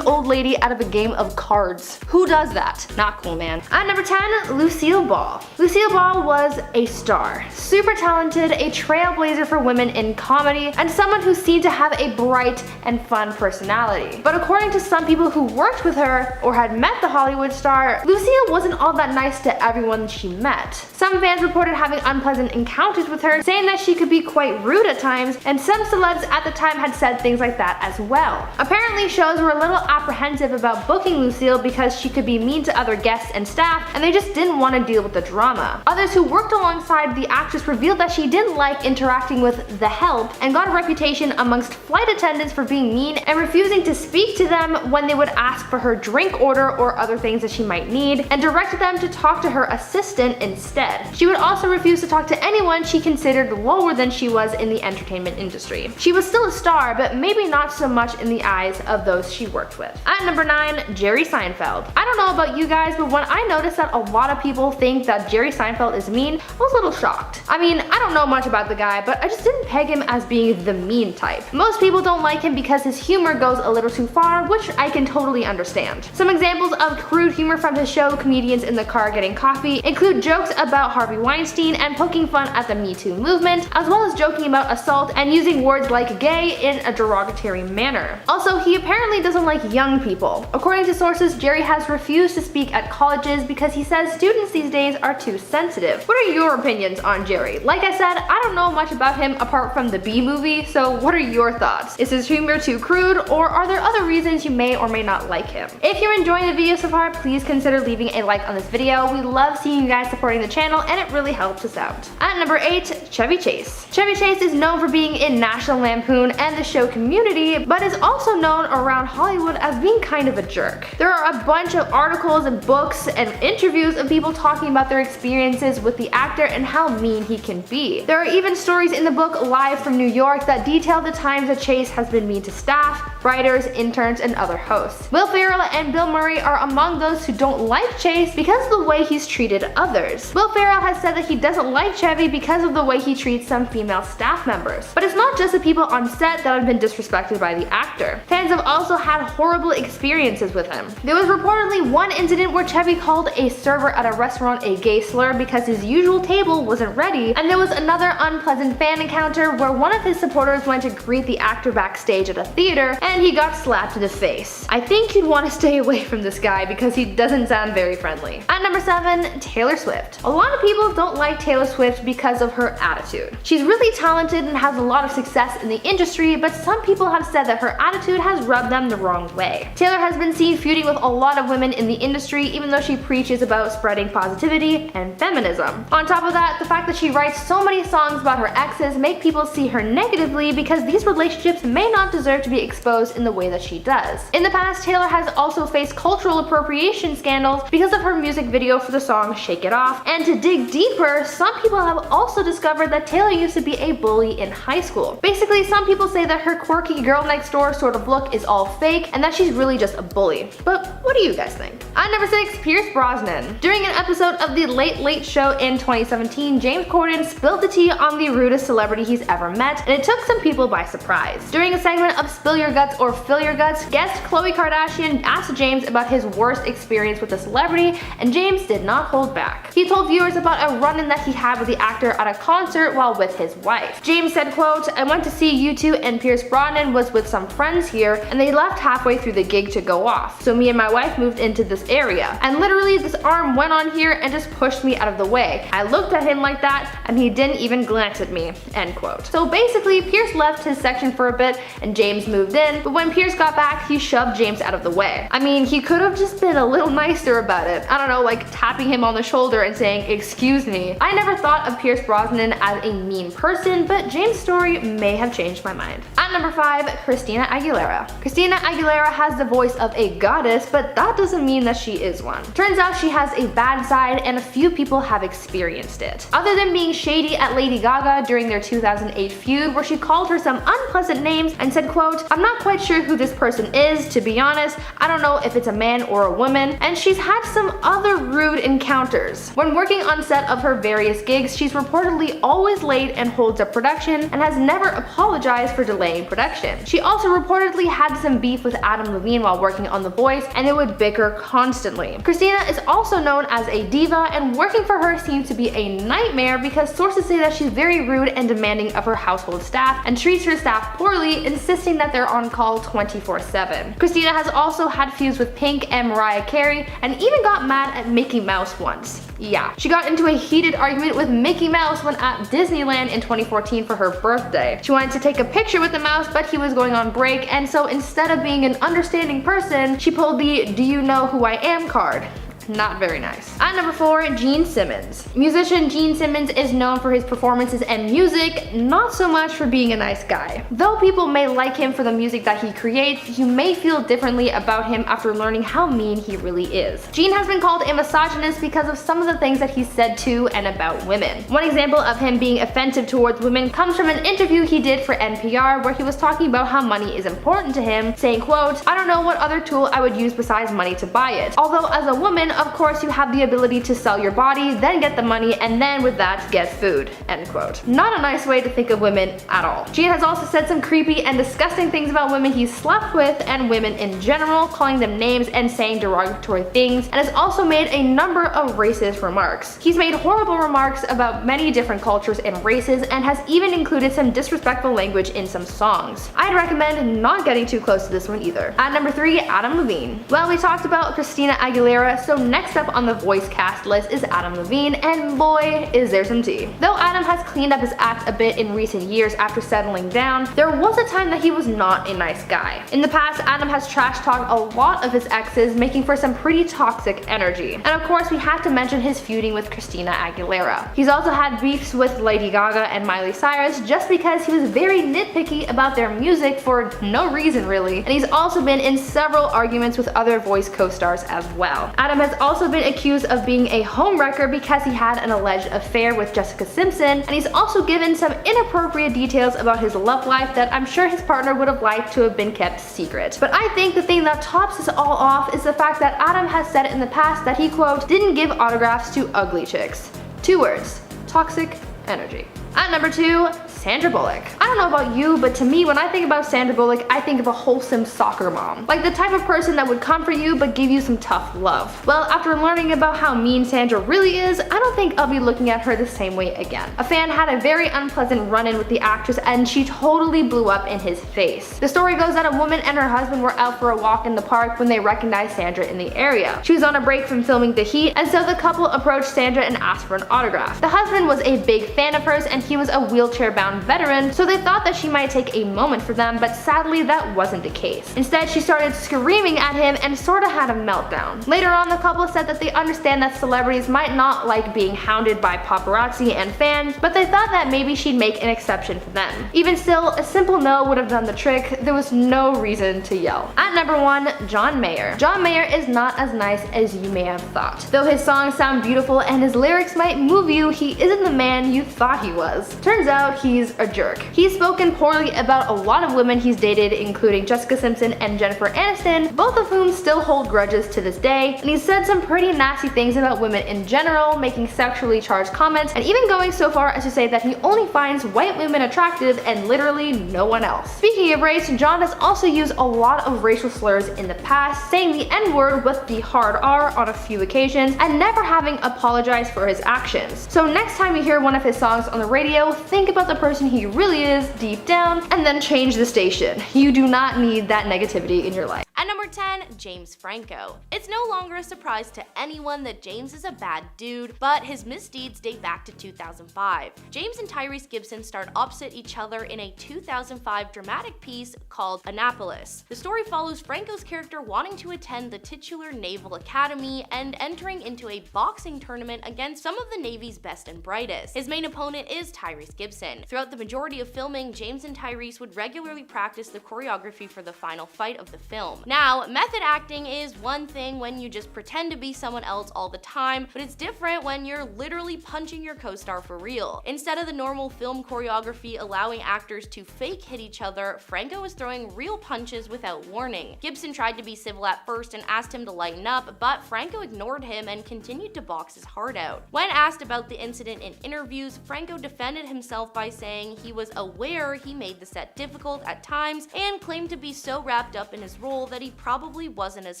old lady out of a game of cards. Who does that? Not cool, man. At number 10, Lucille Ball. Lucille Ball was a star. Super talented, a trailblazer for women in comedy, and someone who seemed to have a bright and fun personality. But according to some people who worked with her or had met the Hollywood star, Lucille wasn't all that nice to everyone she met. Some fans reported having unpleasant encounters with her, saying that she could be quite rude at times, and some celebs at the time had said things like that as well. Apparently, shows were a little apprehensive about booking Lucille because she could be mean to other guests and staff, and they just didn't want to deal with the drama. Others who worked alongside the actress revealed that she didn't like interacting with the help and got a reputation amongst flight attendants for being mean and refusing to speak to them when they would ask for her drink order or other things that she might need, and directed them to talk to her assistant instead. She would also refuse to talk to anyone she considered lower than she was in the entertainment industry. She was still a star, but maybe not so much in the eyes of those she worked with. At number 9, Jerry Seinfeld. I don't know about you guys, but when I noticed that a lot of people think that Jerry Seinfeld is mean, I was a little shocked. I mean, I don't know much about the guy, but I just didn't peg him as being the mean type. Most people don't like him because his humor goes a little too far, which I can totally understand. Some examples of crude humor from his show, Comedians in the Car Getting Coffee, include jokes about Harvey Weinstein and poking fun at the Me Too movement, as well as joking about assault and using words like gay in a derogatory manner. Also, he apparently doesn't like young people. According to sources, Jerry has refused to speak at colleges because he says students these days are too sensitive. What are your opinions on Jerry? Like I said, I don't know much about him apart from the Bee Movie, so what are your thoughts? Is his humor too crude, or are there other reasons you may or may not like him? If you're enjoying the video so far, please consider leaving a like on this video. We love seeing you guys supporting the channel, and it really helps us out. At number 8, Chevy Chase. Chevy Chase is known for being in National Lampoon and the show Community, but is also known around Hollywood as being kind of a jerk. There are a bunch of articles and books and interviews of people talking about their experiences with the actor and how mean he can be. There are even stories in the book Live from New York that detail the times that Chase has been mean to staff, writers, interns, and other hosts. Will Ferrell and Bill Murray are among those who don't like Chase because of the way he's treated others. Will Ferrell has said that he doesn't like Chevy because of the way he treats some female staff members. But it's not just the people on set that have been disrespected by the actor. Fans have also had horrible experiences with him. There was reportedly one incident where Chevy called a server at a restaurant a gay slur because his usual table wasn't ready, and there was another unpleasant fan encounter where one of his supporters went to greet the actor backstage at a theater and he got slapped in the face. I think you'd want to stay away from this guy because he doesn't sound very friendly. At number 7, Taylor Swift. A lot of people don't like Taylor Swift because of her attitude. She's really talented and has a lot of success in the industry, but some people have said that her attitude has rubbed them the wrong way. Taylor has been seen feuding with a lot of women in the industry, even though she preaches about spreading positivity and feminism. On top of that, the fact that she writes so many songs about her exes make people see her negatively because these relationships may not deserve to be exposed in the way that she does. In the past, Taylor has also faced cultural appropriation scandals because of her music video for the song Shake It Off, and to dig deeper, some people have also discovered that Taylor used to be a bully in high school. Basically, some people say that her quirky girl next door sort of look is all fake and that she's really just a bully. But what do you guys think? At number 6, Pierce Brosnan. During an episode of The Late Late Show in 2017, James Corden spilled the tea on the rudest celebrity he's ever met, and it took some people by surprise. During a segment of Spill Your Guts or Fill Your Guts, guest Khloe Kardashian asked James about his worst experience with a celebrity, and James did not hold back. He told viewers about a run-in that he had with the actor at a concert while with his wife. James said, quote, "I went to see U2 and Pierce Brosnan was with some friends here, and they left halfway through the gig to go off. So me and my wife moved into this area, and literally this arm went on here and just pushed me out of the way. I looked at him like that, and he didn't even glance at me," end quote. So basically, Pierce left his section for a bit and James moved in, but when Pierce got back, he shoved James out of the way. I mean, he could have just been a little nicer about it. I don't know, like tapping him on the shoulder and saying, "Excuse me." I never thought of Pierce Brosnan as a mean person, but James' story may have changed my mind. At number 5, Christina Aguilera. Christina Aguilera has the voice of a goddess, but that doesn't mean that she is one. Turns out she has a bad side, and a few people have experienced it. Other than being shady at Lady Gaga during their 2008 feud, where she called her some unpleasant names and said, quote, "I'm not quite sure who this person is, to be honest. I don't know if it's a man or a woman," and she's had some other rude encounters. When working on set of her various gigs, she's reportedly always late and holds up production, and has never apologized for delaying production. She also reportedly had some beef with Adam Levine while working on The Voice, and they would bicker constantly. Christina is also known as a diva, and working for her seems to be a nightmare because sources say that she's very rude and demanding of her household staff and treats her staff poorly, insisting that they're on call 24/7. Christina has also had feuds with Pink and Mariah Carey, and even got mad at Mickey Mouse once. Yeah, she got into a heated argument with Mickey Mouse when at Disneyland in 2014 for her birthday. She wanted to take a picture with the mouse, but he was going on break, and so instead of being an understanding person, she pulled the "Do you know who I am" card. Not very nice. At number 4, Gene Simmons. Musician Gene Simmons is known for his performances and music, not so much for being a nice guy. Though people may like him for the music that he creates, you may feel differently about him after learning how mean he really is. Gene has been called a misogynist because of some of the things that he said to and about women. One example of him being offensive towards women comes from an interview he did for NPR where he was talking about how money is important to him, saying, quote, "I don't know what other tool I would use besides money to buy it. Although as a woman, of course you have the ability to sell your body, then get the money, and then with that get food," end quote. Not a nice way to think of women at all. Gene has also said some creepy and disgusting things about women he's slept with and women in general, calling them names and saying derogatory things, and has also made a number of racist remarks. He's made horrible remarks about many different cultures and races, and has even included some disrespectful language in some songs. I'd recommend not getting too close to this one either. At number 3, Adam Levine. Well, we talked about Christina Aguilera, so next up on the Voice cast list is Adam Levine, and boy, is there some tea. Though Adam has cleaned up his act a bit in recent years after settling down, there was a time that he was not a nice guy. In the past, Adam has trash-talked a lot of his exes, making for some pretty toxic energy. And of course, we have to mention his feuding with Christina Aguilera. He's also had beefs with Lady Gaga and Miley Cyrus just because he was very nitpicky about their music for no reason really, and he's also been in several arguments with other Voice co-stars as well. Adam has also been accused of being a homewrecker because he had an alleged affair with Jessica Simpson, and he's also given some inappropriate details about his love life that I'm sure his partner would have liked to have been kept secret. But I think the thing that tops this all off is the fact that Adam has said in the past that he, quote, "didn't give autographs to ugly chicks." 2 words: toxic energy. At number 2, Sandra Bullock. I don't know about you, but to me, when I think about Sandra Bullock, I think of a wholesome soccer mom. Like the type of person that would comfort you but give you some tough love. Well, after learning about how mean Sandra really is, I don't think I'll be looking at her the same way again. A fan had a very unpleasant run-in with the actress, and she totally blew up in his face. The story goes that a woman and her husband were out for a walk in the park when they recognized Sandra in the area. She was on a break from filming The Heat, and so the couple approached Sandra and asked for an autograph. The husband was a big fan of hers, and he was a wheelchair-bound renowned veteran, so they thought that she might take a moment for them, but sadly that wasn't the case. Instead, she started screaming at him and sorta had a meltdown. Later on, the couple said that they understand that celebrities might not like being hounded by paparazzi and fans, but they thought that maybe she'd make an exception for them. Even still, a simple no would have done the trick. There was no reason to yell. At number 1, John Mayer. John Mayer is not as nice as you may have thought. Though his songs sound beautiful and his lyrics might move you, he isn't the man you thought he was. Turns out he's a jerk. He's spoken poorly about a lot of women he's dated, including Jessica Simpson and Jennifer Aniston, both of whom still hold grudges to this day, and he's said some pretty nasty things about women in general, making sexually charged comments, and even going so far as to say that he only finds white women attractive and literally no one else. Speaking of race, John has also used a lot of racial slurs in the past, saying the N-word with the hard R on a few occasions, and never having apologized for his actions. So next time you hear one of his songs on the radio, think about the person he really is deep down, and then change the station. You do not need that negativity in your life. At number 10, James Franco. It's no longer a surprise to anyone that James is a bad dude, but his misdeeds date back to 2005. James and Tyrese Gibson starred opposite each other in a 2005 dramatic piece called Annapolis. The story follows Franco's character wanting to attend the titular Naval Academy and entering into a boxing tournament against some of the Navy's best and brightest. His main opponent is Tyrese Gibson. Throughout the majority of filming, James and Tyrese would regularly practice the choreography for the final fight of the film. Now, method acting is one thing when you just pretend to be someone else all the time, but it's different when you're literally punching your co-star for real. Instead of the normal film choreography allowing actors to fake hit each other, Franco was throwing real punches without warning. Gibson tried to be civil at first and asked him to lighten up, but Franco ignored him and continued to box his heart out. When asked about the incident in interviews, Franco defended himself by saying he was aware he made the set difficult at times and claimed to be so wrapped up in his role that he probably wasn't as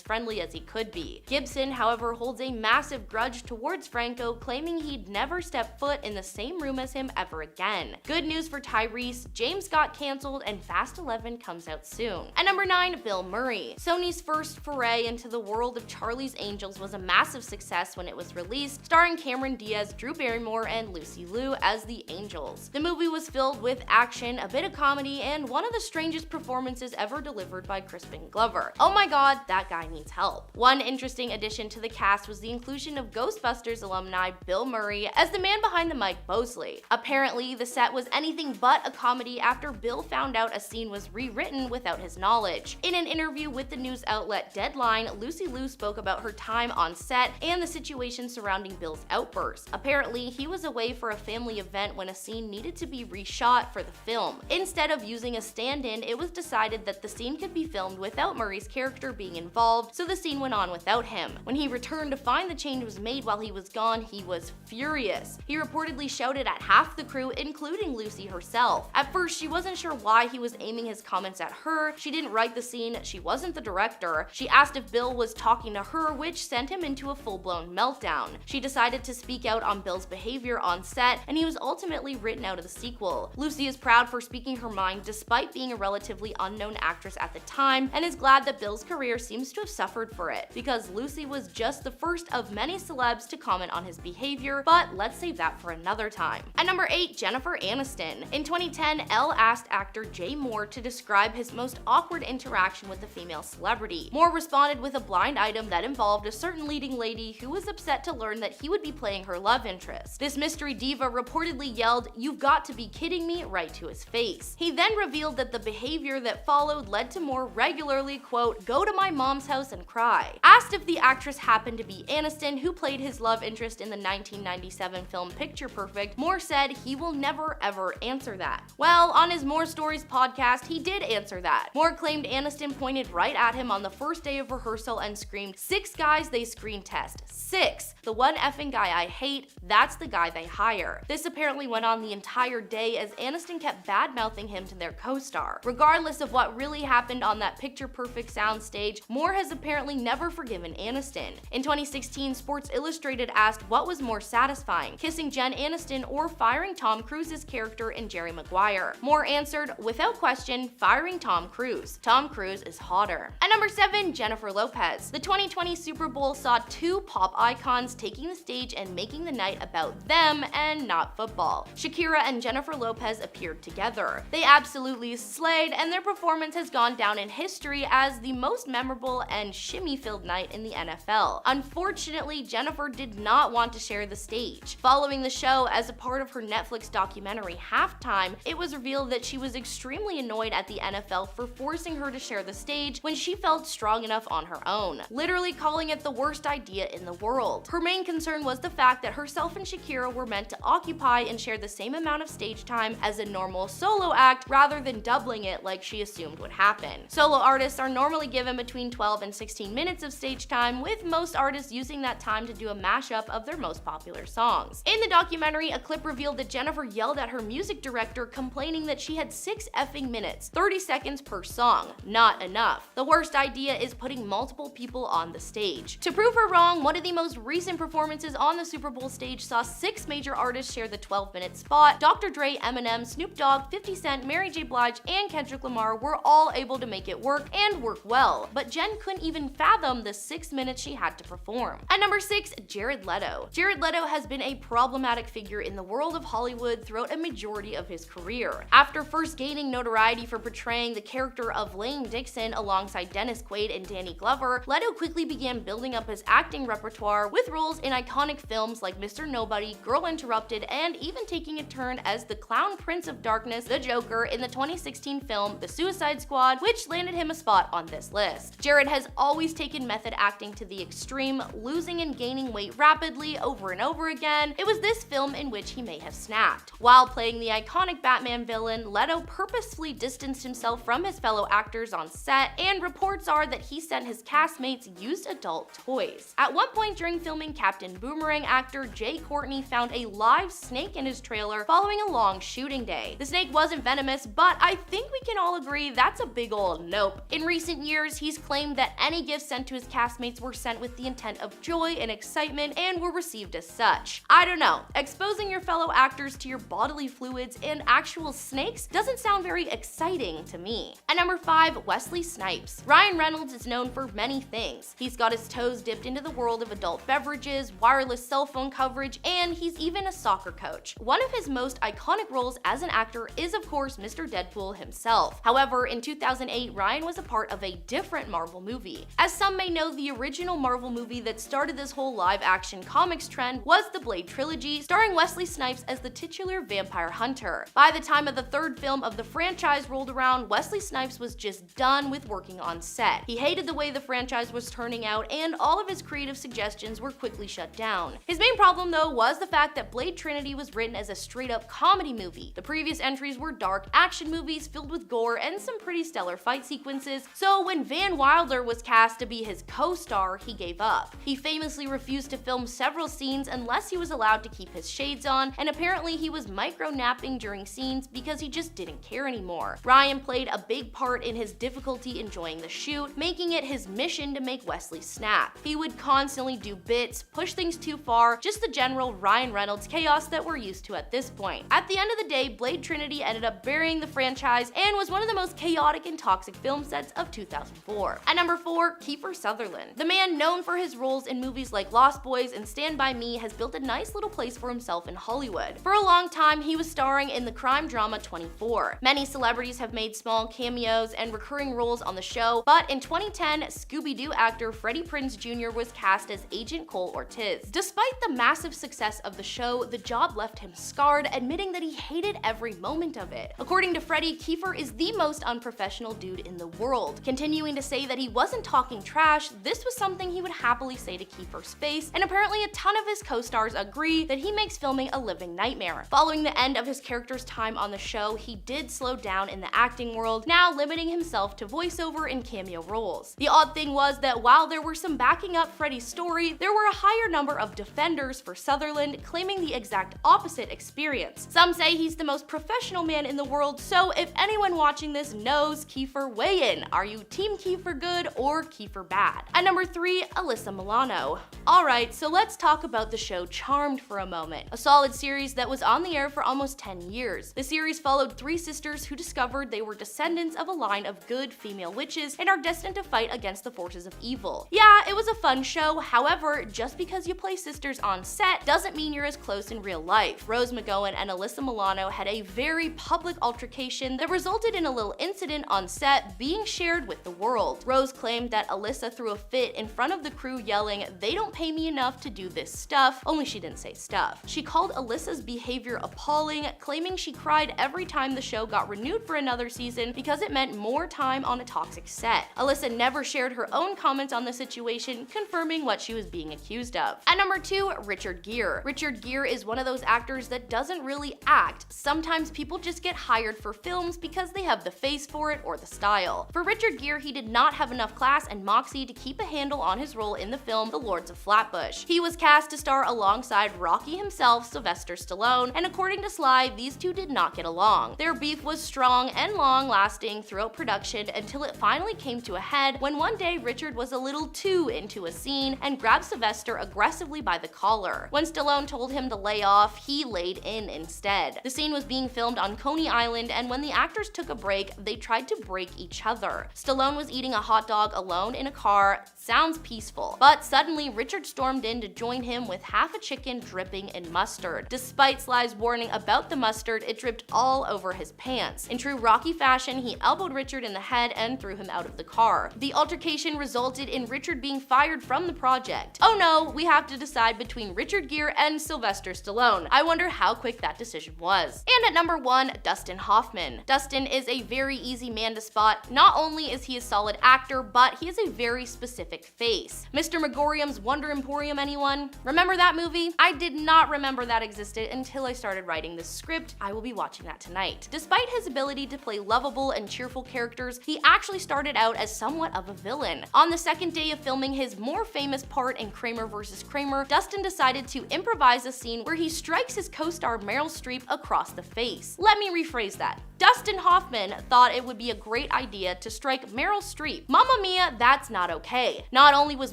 friendly as he could be. Gibson, however, holds a massive grudge towards Franco, claiming he'd never step foot in the same room as him ever again. Good news for Tyrese, James got cancelled and Fast 11 comes out soon. At number 9, Bill Murray. Sony's first foray into the world of Charlie's Angels was a massive success when it was released, starring Cameron Diaz, Drew Barrymore, and Lucy Liu as the Angels. The movie was filled with action, a bit of comedy, and one of the strangest performances ever delivered by Crispin Glover. Oh my god, that guy needs help. One interesting addition to the cast was the inclusion of Ghostbusters alumni Bill Murray as the man behind the mic Bosley. Apparently, the set was anything but a comedy after Bill found out a scene was rewritten without his knowledge. In an interview with the news outlet Deadline, Lucy Liu spoke about her time on set and the situation surrounding Bill's outburst. Apparently, he was away for a family event when a scene needed to be reshot for the film. Instead of using a stand-in, it was decided that the scene could be filmed without Murray's character being involved, so the scene went on without him. When he returned to find the change was made while he was gone, he was furious. He reportedly shouted at half the crew, including Lucy herself. At first, she wasn't sure why he was aiming his comments at her. She didn't write the scene, she wasn't the director. She asked if Bill was talking to her, which sent him into a full-blown meltdown. She decided to speak out on Bill's behavior on set, and he was ultimately written out of the sequel. Lucy is proud for speaking her mind despite being a relatively unknown actress at the time, and is glad that Bill's career seems to have suffered for it, because Lucy was just the first of many celebs to comment on his behavior, but let's save that for another time. At number 8, Jennifer Aniston. In 2010, Elle asked actor Jay Moore to describe his most awkward interaction with a female celebrity. Moore responded with a blind item that involved a certain leading lady who was upset to learn that he would be playing her love interest. This mystery diva reportedly yelled, "You've got to be kidding me," right to his face. He then revealed that the behavior that followed led to Moore regularly, quote, "go to my mom's house and cry." Asked if the actress happened to be Aniston, who played his love interest in the 1997 film Picture Perfect, Moore said he will never ever answer that. Well, on his More Stories podcast, he did answer that. Moore claimed Aniston pointed right at him on the first day of rehearsal and screamed, "6 guys they screen test. 6. The one effing guy I hate, that's the guy they hire." This apparently went on the entire day as Aniston kept bad-mouthing him to their co-star. Regardless of what really happened on that Picture Perfect perfect soundstage, Moore has apparently never forgiven Aniston. In 2016, Sports Illustrated asked what was more satisfying, kissing Jen Aniston or firing Tom Cruise's character in Jerry Maguire. Moore answered, without question, firing Tom Cruise. Tom Cruise is hotter. At number 7, Jennifer Lopez. The 2020 Super Bowl saw two pop icons taking the stage and making the night about them and not football. Shakira and Jennifer Lopez appeared together. They absolutely slayed, and their performance has gone down in history as the most memorable and shimmy-filled night in the NFL. Unfortunately, Jennifer did not want to share the stage. Following the show, as a part of her Netflix documentary Halftime, it was revealed that she was extremely annoyed at the NFL for forcing her to share the stage when she felt strong enough on her own, literally calling it the worst idea in the world. Her main concern was the fact that herself and Shakira were meant to occupy and share the same amount of stage time as a normal solo act rather than doubling it like she assumed would happen. Solo artists are normally given between 12 and 16 minutes of stage time, with most artists using that time to do a mashup of their most popular songs. In the documentary, a clip revealed that Jennifer yelled at her music director, complaining that she had 6 effing minutes, 30 seconds per song. Not enough. The worst idea is putting multiple people on the stage. To prove her wrong, one of the most recent performances on the Super Bowl stage saw 6 major artists share the 12-minute spot. Dr. Dre, Eminem, Snoop Dogg, 50 Cent, Mary J. Blige, and Kendrick Lamar were all able to make it work and work well, but Jen couldn't even fathom the 6 minutes she had to perform. At number 6, Jared Leto. Jared Leto has been a problematic figure in the world of Hollywood throughout a majority of his career. After first gaining notoriety for portraying the character of Lane Dixon alongside Dennis Quaid and Danny Glover, Leto quickly began building up his acting repertoire with roles in iconic films like Mr. Nobody, Girl Interrupted, and even taking a turn as the Clown Prince of Darkness, the Joker, in the 2016 film The Suicide Squad, which landed him a spot on this list. Jared has always taken method acting to the extreme, losing and gaining weight rapidly over and over again. It was this film in which he may have snapped. While playing the iconic Batman villain, Leto purposefully distanced himself from his fellow actors on set, and reports are that he sent his castmates used adult toys. At one point during filming Captain Boomerang, actor Jay Courtney found a live snake in his trailer following a long shooting day. The snake wasn't venomous, but I think we can all agree that's a big ol' nope. In recent years, he's claimed that any gifts sent to his castmates were sent with the intent of joy and excitement and were received as such. I don't know, exposing your fellow actors to your bodily fluids and actual snakes doesn't sound very exciting to me. At number 5, Wesley Snipes. Ryan Reynolds is known for many things. He's got his toes dipped into the world of adult beverages, wireless cell phone coverage, and he's even a soccer coach. One of his most iconic roles as an actor is, of course, Mr. Deadpool himself. However, in 2008, Ryan was a part of a different Marvel movie. As some may know, the original Marvel movie that started this whole live-action comics trend was the Blade trilogy, starring Wesley Snipes as the titular vampire hunter. By the time of the 3rd film of the franchise rolled around, Wesley Snipes was just done with working on set. He hated the way the franchise was turning out, and all of his creative suggestions were quickly shut down. His main problem, though, was the fact that Blade Trinity was written as a straight-up comedy movie. The previous entries were dark action movies filled with gore and some pretty stellar fight sequences, so when Van Wilder was cast to be his co-star, he gave up. He famously refused to film several scenes unless he was allowed to keep his shades on, and apparently he was micro-napping during scenes because he just didn't care anymore. Ryan played a big part in his difficulty enjoying the shoot, making it his mission to make Wesley snap. He would constantly do bits, push things too far, just the general Ryan Reynolds chaos that we're used to at this point. At the end of the day, Blade Trinity ended up burying the franchise and was one of the most chaotic and toxic film sets of 2004. At number 4, Kiefer Sutherland. The man known for his roles in movies like Lost Boys and Stand By Me has built a nice little place for himself in Hollywood. For a long time, he was starring in the crime drama 24. Many celebrities have made small cameos and recurring roles on the show, but in 2010, Scooby-Doo actor Freddie Prinze Jr. was cast as Agent Cole Ortiz. Despite the massive success of the show, the job left him scarred, admitting that he hated every moment of it. According to Freddie, Kiefer is the most unprofessional dude in the world. Continuing to say that he wasn't talking trash, this was something he would happily say to Kiefer's face, and apparently a ton of his co-stars agree that he makes filming a living nightmare. Following the end of his character's time on the show, he did slow down in the acting world, now limiting himself to voiceover and cameo roles. The odd thing was that while there were some backing up Freddie's story, there were a higher number of defenders for Sutherland, claiming the exact opposite experience. Some say he's the most professional man in the world, so if anyone watching this knows Kiefer, weigh in. Are you Team Kiefer good or Kiefer bad? At number 3, Alyssa Milano. Alright, so let's talk about the show Charmed for a moment, a solid series that was on the air for almost 10 years. The series followed 3 sisters who discovered they were descendants of a line of good female witches and are destined to fight against the forces of evil. Yeah, it was a fun show, however, just because you play sisters on set doesn't mean you're as close in real life. Rose McGowan and Alyssa Milano had a very public altercation that resulted in a little incident on set being shared with the world. Rose claimed that Alyssa threw a fit in front of the crew yelling, "They don't pay me enough to do this stuff," only she didn't say stuff. She called Alyssa's behavior appalling, claiming she cried every time the show got renewed for another season because it meant more time on a toxic set. Alyssa never shared her own comments on the situation, confirming what she was being accused of. At number 2, Richard Gere. Richard Gere is one of those actors that doesn't really act. Sometimes people just get hired for films because they have the face for it or the style. For Richard Gere, he did not have enough class and moxie to keep a handle on his role in the film The Lords of Flatbush. He was cast to star alongside Rocky himself, Sylvester Stallone, and according to Sly, these two did not get along. Their beef was strong and long-lasting throughout production until it finally came to a head when one day Richard was a little too into a scene and grabbed Sylvester aggressively by the collar. When Stallone told him to lay off, he laid in instead. The scene was being filmed on Coney Island, and when the actors took a break, they tried to break each other. Stallone was eating a hot dog alone in a car. Sounds peaceful. But suddenly, Richard stormed in to join him with half a chicken dripping in mustard. Despite Sly's warning about the mustard, it dripped all over his pants. In true Rocky fashion, he elbowed Richard in the head and threw him out of the car. The altercation resulted in Richard being fired from the project. Oh no, we have to decide between Richard Gere and Sylvester Stallone. I wonder how quick that decision was. And at number 1, Dustin Hoffman. Dustin is a very easy man to spot. Not only is he a solid actor, but he has a very specific face. Mr. Megorium's Wonder Emporium, anyone? Remember that movie? I did not remember that existed until I started writing this script. I will be watching that tonight. Despite his ability to play lovable and cheerful characters, he actually started out as somewhat of a villain. On the second day of filming his more famous part in Kramer vs. Kramer, Dustin decided to improvise a scene where he strikes his co-star Meryl Streep across the face. Let me rephrase that. Dustin Hoffman thought it would be a great idea to strike Meryl Streep. Mamma mia, that's not okay. Not only was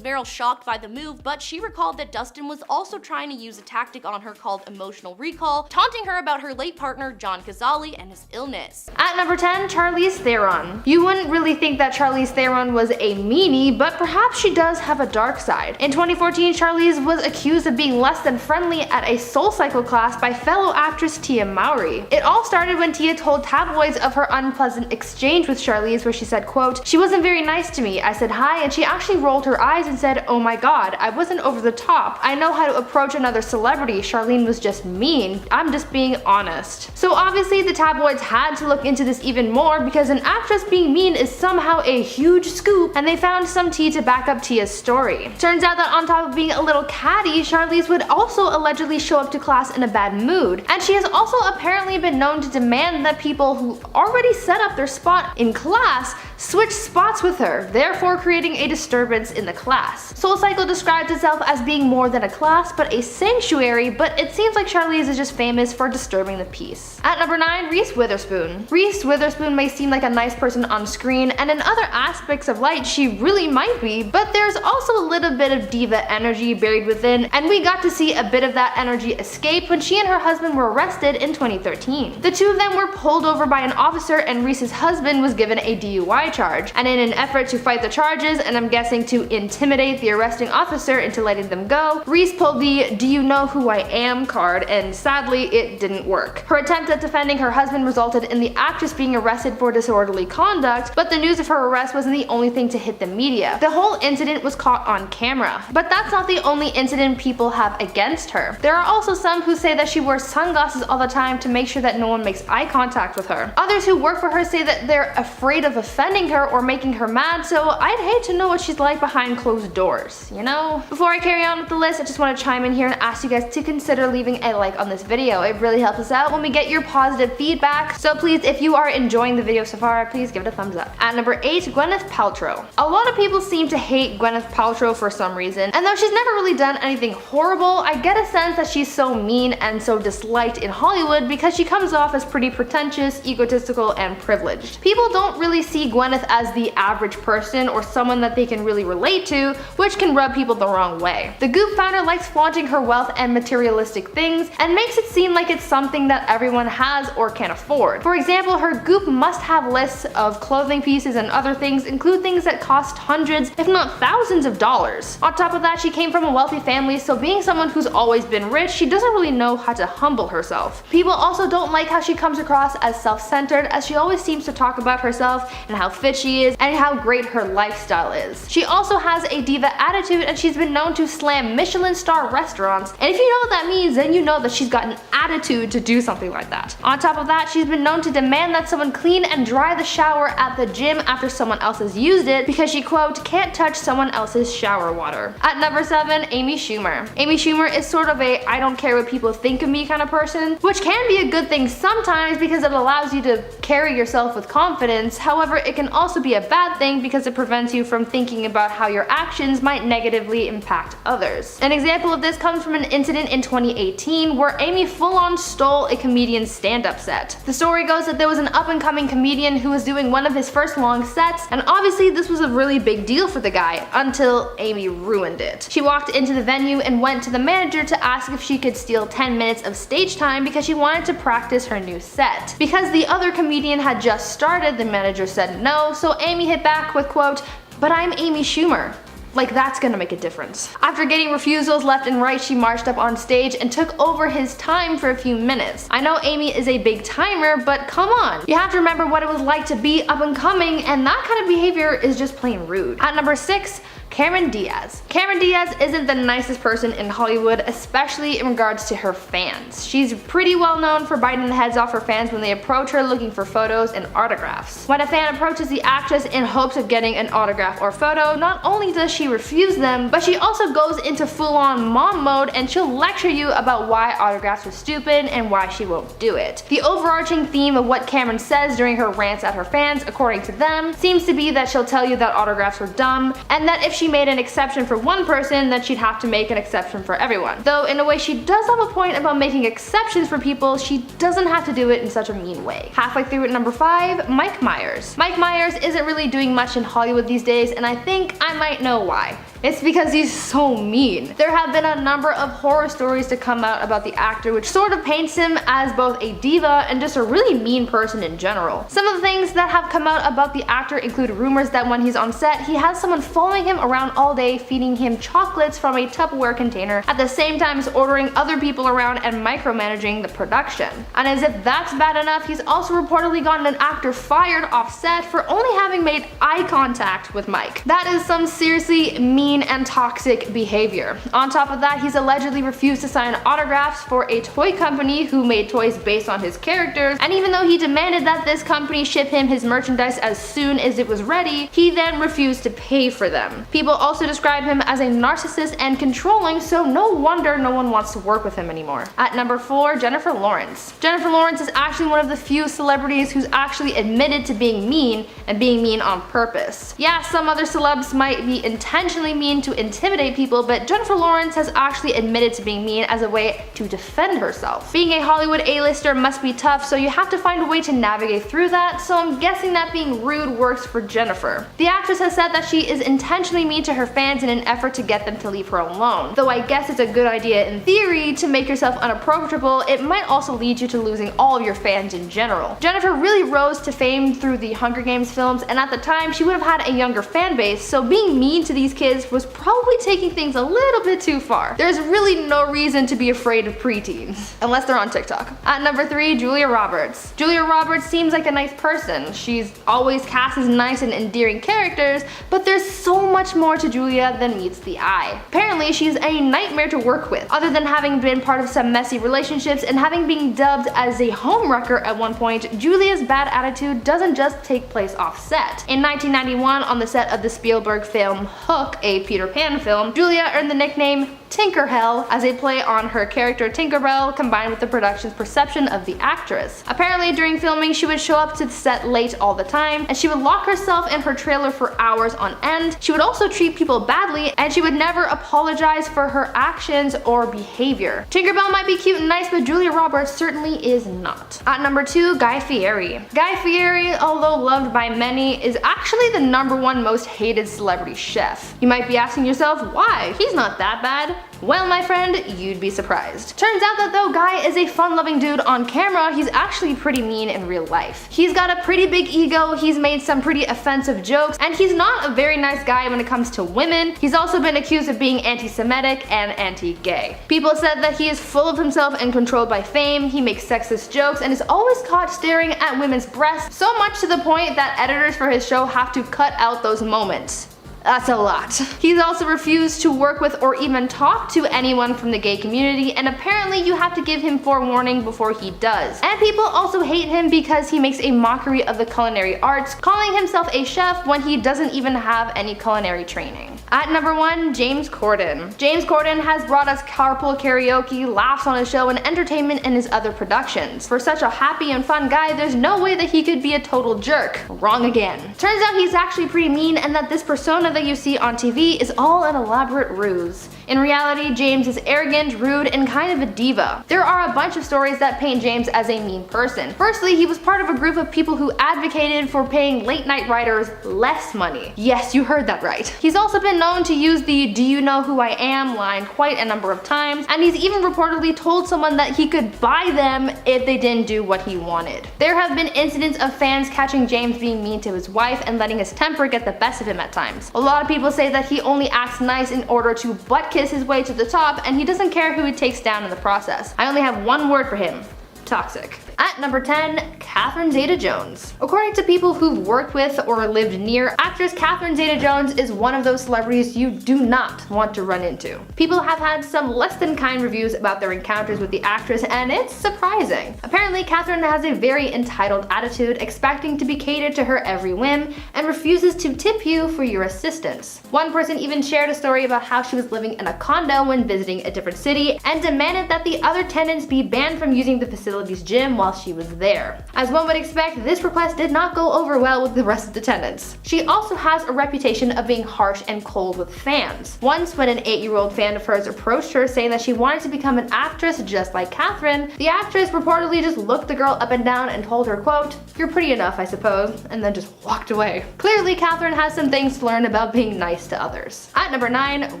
Meryl shocked by the move, but she recalled that Dustin was also trying to use a tactic on her called emotional recall, taunting her about her late partner John Cazale and his illness. At number 10, Charlize Theron. You wouldn't really think that Charlize Theron was a meanie, but perhaps she does have a dark side. In 2014, Charlize was accused of being less than friendly at a SoulCycle class by fellow actress Tia Mowry. It all started when Tia told tabloids of her unpleasant exchange with Charlize, where she said, quote, "She wasn't very nice to me. I said hi and she actually rolled her eyes and said, 'Oh my god, I wasn't over the top. I know how to approach another celebrity. Charlene was just mean. I'm just being honest.'" So obviously the tabloids had to look into this even more because an actress being mean is somehow a huge scoop, and they found some tea to back up Tia's story. Turns out that on top of being a little catty, Charlize would also allegedly show up to class in a bad mood, and she has also apparently been known to demand that people who already set up their spot in class switch spots with her, therefore creating a disturbance in the class. SoulCycle describes itself as being more than a class, but a sanctuary, but it seems like Charlize is just famous for disturbing the peace. At number 9, Reese Witherspoon. Reese Witherspoon may seem like a nice person on screen, and in other aspects of life she really might be, but there's also a little bit of diva energy buried within, and we got to see a bit of that energy escape when she and her husband were arrested in 2013. The two of them were pulled over by an officer and Reese's husband was given a DUI charge, and in an effort to fight the charges, and I'm guessing to intimidate the arresting officer into letting them go, Reese pulled the "Do you know who I am" card, and sadly it didn't work. Her attempt at defending her husband resulted in the actress being arrested for disorderly conduct, but the news of her arrest wasn't the only thing to hit the media. The whole incident was caught on camera. But that's not the only incident people have against her. There are also some who say that she wears sunglasses all the time to make sure that no one makes eye contact with her. Others who work for her say that they're afraid of offending her or making her mad, so I'd hate to know what she's like behind closed doors, you know? Before I carry on with the list, I just want to chime in here and ask you guys to consider leaving a like on this video. It really helps us out when we get your positive feedback, so please, if you are enjoying the video so far, please give it a thumbs up. At number 8, Gwyneth Paltrow. A lot of people seem to hate Gwyneth Paltrow for some reason, and though she's never really done anything horrible, I get a sense that she's so mean and so disliked in Hollywood because she comes off as pretty pretentious, egotistical, and privileged. People don't really see Gwyneth runneth as the average person or someone that they can really relate to, which can rub people the wrong way. The Goop founder likes flaunting her wealth and materialistic things and makes it seem like it's something that everyone has or can afford. For example, her Goop must-have lists of clothing pieces and other things include things that cost hundreds, if not thousands of dollars. On top of that, she came from a wealthy family, so being someone who's always been rich, she doesn't really know how to humble herself. People also don't like how she comes across as self-centered, as she always seems to talk about herself and how fit she is and how great her lifestyle is. She also has a diva attitude, and she's been known to slam Michelin star restaurants, and if you know what that means, then you know that she's got an attitude to do something like that. On top of that, she's been known to demand that someone clean and dry the shower at the gym after someone else has used it because she, quote, can't touch someone else's shower water. At number 7, Amy Schumer. Amy Schumer is sort of a I don't care what people think of me kind of person, which can be a good thing sometimes because it allows you to carry yourself with confidence. However, it can also be a bad thing because it prevents you from thinking about how your actions might negatively impact others. An example of this comes from an incident in 2018 where Amy full-on stole a comedian's stand-up set. The story goes that there was an up-and-coming comedian who was doing one of his first long sets, and obviously this was a really big deal for the guy until Amy ruined it. She walked into the venue and went to the manager to ask if she could steal 10 minutes of stage time because she wanted to practice her new set. Because the other comedian had just started, the manager said no, so Amy hit back with, quote, but I'm Amy Schumer. Like, that's gonna make a difference. After getting refusals left and right, she marched up on stage and took over his time for a few minutes. I know Amy is a big timer, but come on. You have to remember what it was like to be up and coming, and that kind of behavior is just plain rude. At number 6, Cameron Diaz. Cameron Diaz isn't the nicest person in Hollywood, especially in regards to her fans. She's pretty well known for biting the heads off her fans when they approach her looking for photos and autographs. When a fan approaches the actress in hopes of getting an autograph or photo, not only does she refuse them, but she also goes into full-on mom mode and she'll lecture you about why autographs are stupid and why she won't do it. The overarching theme of what Cameron says during her rants at her fans, according to them, seems to be that she'll tell you that autographs are dumb, and that if she made an exception for one person, then she'd have to make an exception for everyone. Though in a way she does have a point about making exceptions for people, she doesn't have to do it in such a mean way. Halfway through at number 5, Mike Myers. Mike Myers isn't really doing much in Hollywood these days, and I think I might know why. It's because he's so mean. There have been a number of horror stories to come out about the actor, which sort of paints him as both a diva and just a really mean person in general. Some of the things that have come out about the actor include rumors that when he's on set, he has someone following him around all day, feeding him chocolates from a Tupperware container, at the same time as ordering other people around and micromanaging the production. And as if that's bad enough, he's also reportedly gotten an actor fired off set for only having made eye contact with Mike. That is some seriously mean and toxic behavior. On top of that, he's allegedly refused to sign autographs for a toy company who made toys based on his characters, and even though he demanded that this company ship him his merchandise as soon as it was ready, he then refused to pay for them. People also describe him as a narcissist and controlling, so no wonder no one wants to work with him anymore. At number 4, Jennifer Lawrence. Jennifer Lawrence is actually one of the few celebrities who's actually admitted to being mean, and being mean on purpose. Yeah, some other celebs might be intentionally mean to intimidate people, but Jennifer Lawrence has actually admitted to being mean as a way to defend herself. Being a Hollywood A-lister must be tough, so you have to find a way to navigate through that, so I'm guessing that being rude works for Jennifer. The actress has said that she is intentionally mean to her fans in an effort to get them to leave her alone. Though I guess it's a good idea in theory to make yourself unapproachable, it might also lead you to losing all of your fans in general. Jennifer really rose to fame through the Hunger Games films, and at the time she would have had a younger fan base, so being mean to these kids was probably taking things a little bit too far. There's really no reason to be afraid of preteens, unless they're on TikTok. At number 3, Julia Roberts. Julia Roberts seems like a nice person. She's always cast as nice and endearing characters, but there's so much more to Julia than meets the eye. Apparently, she's a nightmare to work with. Other than having been part of some messy relationships and having been dubbed as a homewrecker at one point, Julia's bad attitude doesn't just take place off set. In 1991, on the set of the Spielberg film Hook, a a Peter Pan film, Julia earned the nickname Tinkerhell as a play on her character Tinkerbell combined with the production's perception of the actress. Apparently during filming she would show up to the set late all the time, and she would lock herself in her trailer for hours on end. She would also treat people badly, and she would never apologize for her actions or behavior. Tinkerbell might be cute and nice, but Julia Roberts certainly is not. At number 2, Guy Fieri. Guy Fieri, although loved by many, is actually the #1 most hated celebrity chef. You might be asking yourself, why? He's not that bad. Well, my friend, you'd be surprised. Turns out that though Guy is a fun-loving dude on camera, he's actually pretty mean in real life. He's got a pretty big ego, he's made some pretty offensive jokes, and he's not a very nice guy when it comes to women. He's also been accused of being anti-Semitic and anti-gay. People said that he is full of himself and controlled by fame, he makes sexist jokes, and is always caught staring at women's breasts, so much to the point that editors for his show have to cut out those moments. That's a lot. He's also refused to work with or even talk to anyone from the gay community, and apparently you have to give him forewarning before he does. And people also hate him because he makes a mockery of the culinary arts, calling himself a chef when he doesn't even have any culinary training. At number 1, James Corden. James Corden has brought us carpool karaoke, laughs on his show, and entertainment in his other productions. For such a happy and fun guy, there's no way that he could be a total jerk. Wrong again. Turns out he's actually pretty mean, and that this persona that you see on TV is all an elaborate ruse. In reality, James is arrogant, rude, and kind of a diva. There are a bunch of stories that paint James as a mean person. Firstly, he was part of a group of people who advocated for paying late-night writers less money. Yes, you heard that right. He's also been known to use the "do you know who I am" line quite a number of times, and he's even reportedly told someone that he could buy them if they didn't do what he wanted. There have been incidents of fans catching James being mean to his wife and letting his temper get the best of him at times. A lot of people say that he only acts nice in order to butt kiss his way to the top, and he doesn't care who he takes down in the process. I only have one word for him: toxic. At number 10, Catherine Zeta-Jones. According to people who've worked with or lived near, actress Catherine Zeta-Jones is one of those celebrities you do not want to run into. People have had some less than kind reviews about their encounters with the actress, and it's surprising. Apparently, Catherine has a very entitled attitude, expecting to be catered to her every whim, and refuses to tip you for your assistance. One person even shared a story about how she was living in a condo when visiting a different city, and demanded that the other tenants be banned from using the facility's gym while she was there. As one would expect, this request did not go over well with the rest of the tenants. She also has a reputation of being harsh and cold with fans. Once, when an 8-year-old fan of hers approached her saying that she wanted to become an actress just like Catherine, the actress reportedly just looked the girl up and down and told her, quote, "You're pretty enough, I suppose," and then just walked away. Clearly, Catherine has some things to learn about being nice to others. At number 9,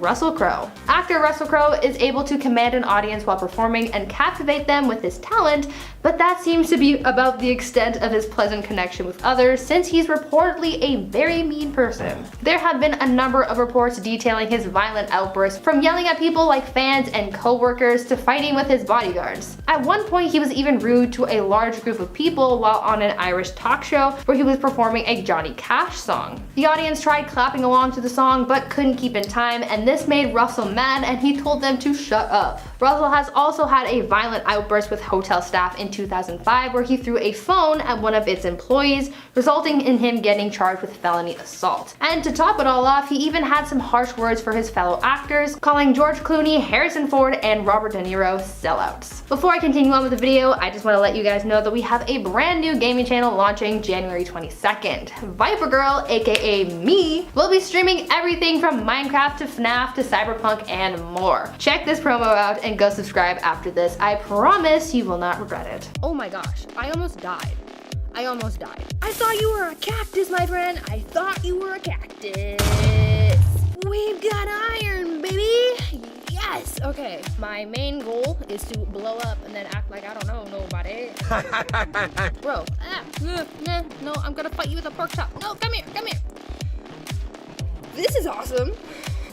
Russell Crowe. Actor Russell Crowe is able to command an audience while performing and captivate them with his talent, but that seems to be about the extent of his pleasant connection with others, since he's reportedly a very mean person. There have been a number of reports detailing his violent outbursts, from yelling at people like fans and co-workers to fighting with his bodyguards. At one point, he was even rude to a large group of people while on an Irish talk show where he was performing a Johnny Cash song. The audience tried clapping along to the song but couldn't keep in time, and this made Russell mad, and he told them to shut up. Russell has also had a violent outburst with hotel staff in 2005 where he threw a phone at one of its employees, resulting in him getting charged with felony assault. And to top it all off, he even had some harsh words for his fellow actors, calling George Clooney, Harrison Ford, and Robert De Niro sellouts. Before I continue on with the video, I just want to let you guys know that we have a brand new gaming channel launching January 22nd. Viper Girl, aka me, will be streaming everything from Minecraft to FNAF to Cyberpunk and more. Check this promo out and go subscribe after this. I promise you will not regret it. Oh my gosh, I almost died. I almost died. I thought you were a cactus, my friend. I thought you were a cactus. We've got iron, baby. Yes. Okay, my main goal is to blow up and then act like I don't know nobody. Bro, no, I'm gonna fight you with a pork chop. No, come here, come here. This is awesome.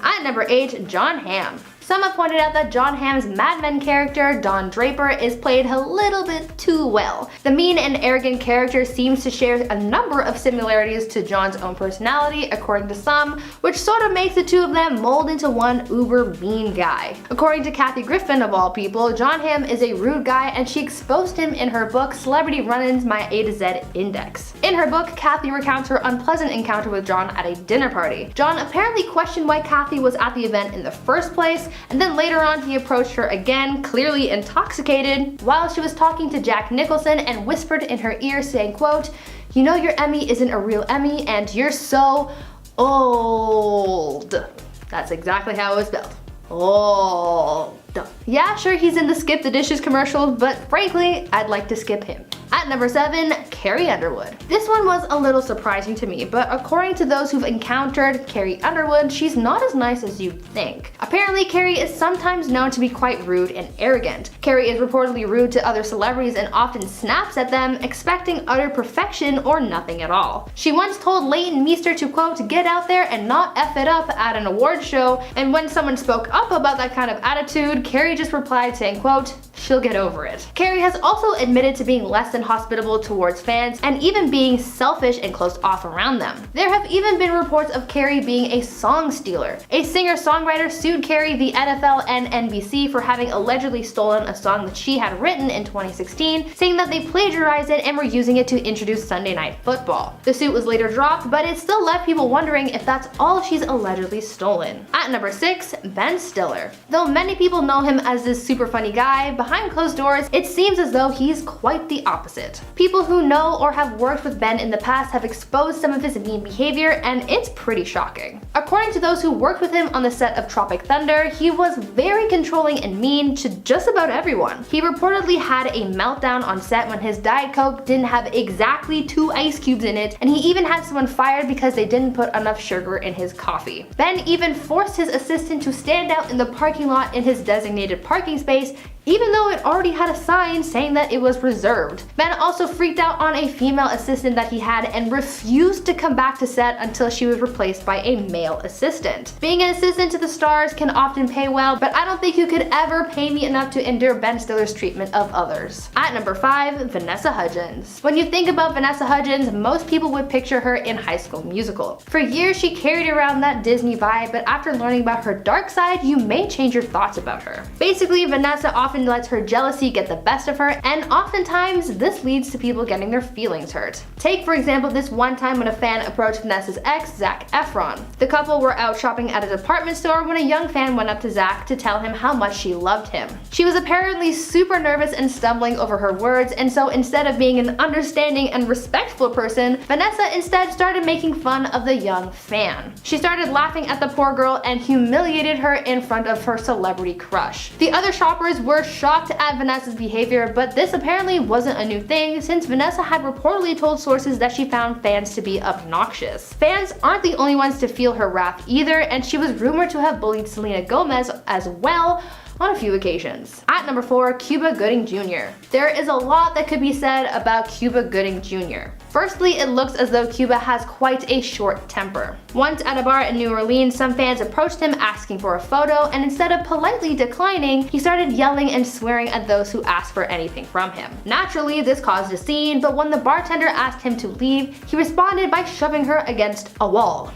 At number 8, Jon Hamm. Some have pointed out that Jon Hamm's Mad Men character, Don Draper, is played a little bit too well. The mean and arrogant character seems to share a number of similarities to Jon's own personality, according to some, which sort of makes the two of them mold into one uber mean guy. According to Kathy Griffin, of all people, Jon Hamm is a rude guy, and she exposed him in her book Celebrity Run-Ins: My A to Z Index. In her book, Kathy recounts her unpleasant encounter with Jon at a dinner party. Jon apparently questioned why Kathy was at the event in the first place, and then later on he approached her again, clearly intoxicated, while she was talking to Jack Nicholson, and whispered in her ear saying, quote, "You know your Emmy isn't a real Emmy, and you're so old." That's exactly how it was spelled. Old. Yeah, sure, he's in the Skip the Dishes commercials, but frankly, I'd like to skip him. At number 7, Carrie Underwood. This one was a little surprising to me, but according to those who've encountered Carrie Underwood, she's not as nice as you'd think. Apparently, Carrie is sometimes known to be quite rude and arrogant. Carrie is reportedly rude to other celebrities and often snaps at them, expecting utter perfection or nothing at all. She once told Leighton Meester to, quote, "get out there and not F it up" at an award show, and when someone spoke up about that kind of attitude, Carrie just replied saying, quote, "she'll get over it." Carrie has also admitted to being less than hospitable towards fans and even being selfish and closed off around them. There have even been reports of Carrie being a song stealer. A singer-songwriter sued Carrie, the NFL, and NBC for having allegedly stolen a song that she had written in 2016, saying that they plagiarized it and were using it to introduce Sunday Night Football. The suit was later dropped, but it still left people wondering if that's all she's allegedly stolen. At number 6, Ben Stiller. Though many people know him as this super funny guy, behind closed doors, it seems as though he's quite the opposite. People who know or have worked with Ben in the past have exposed some of his mean behavior, and it's pretty shocking. According to those who worked with him on the set of Tropic Thunder, he was very controlling and mean to just about everyone. He reportedly had a meltdown on set when his Diet Coke didn't have exactly 2 ice cubes in it, and he even had someone fired because they didn't put enough sugar in his coffee. Ben even forced his assistant to stand out in the parking lot in his designated parking space, even though it already had a sign saying that it was reserved. Ben also freaked out on a female assistant that he had and refused to come back to set until she was replaced by a male assistant. Being an assistant to the stars can often pay well, but I don't think you could ever pay me enough to endure Ben Stiller's treatment of others. At number 5, Vanessa Hudgens. When you think about Vanessa Hudgens, most people would picture her in High School Musical. For years, she carried around that Disney vibe, but after learning about her dark side, you may change your thoughts about her. Basically, Vanessa often lets her jealousy get the best of her, and oftentimes this leads to people getting their feelings hurt. Take for example this one time when a fan approached Vanessa's ex, Zac Efron. The couple were out shopping at a department store when a young fan went up to Zac to tell him how much she loved him. She was apparently super nervous and stumbling over her words, and so instead of being an understanding and respectful person, Vanessa instead started making fun of the young fan. She started laughing at the poor girl and humiliated her in front of her celebrity crush. The other shoppers were shocked at Vanessa's behavior, but this apparently wasn't a new thing since Vanessa had reportedly told sources that she found fans to be obnoxious. Fans aren't the only ones to feel her wrath either, and she was rumored to have bullied Selena Gomez as well on a few occasions. At number 4, Cuba Gooding Jr. There is a lot that could be said about Cuba Gooding Jr. Firstly, it looks as though Cuba has quite a short temper. Once at a bar in New Orleans, some fans approached him asking for a photo, and instead of politely declining, he started yelling and swearing at those who asked for anything from him. Naturally, this caused a scene, but when the bartender asked him to leave, he responded by shoving her against a wall.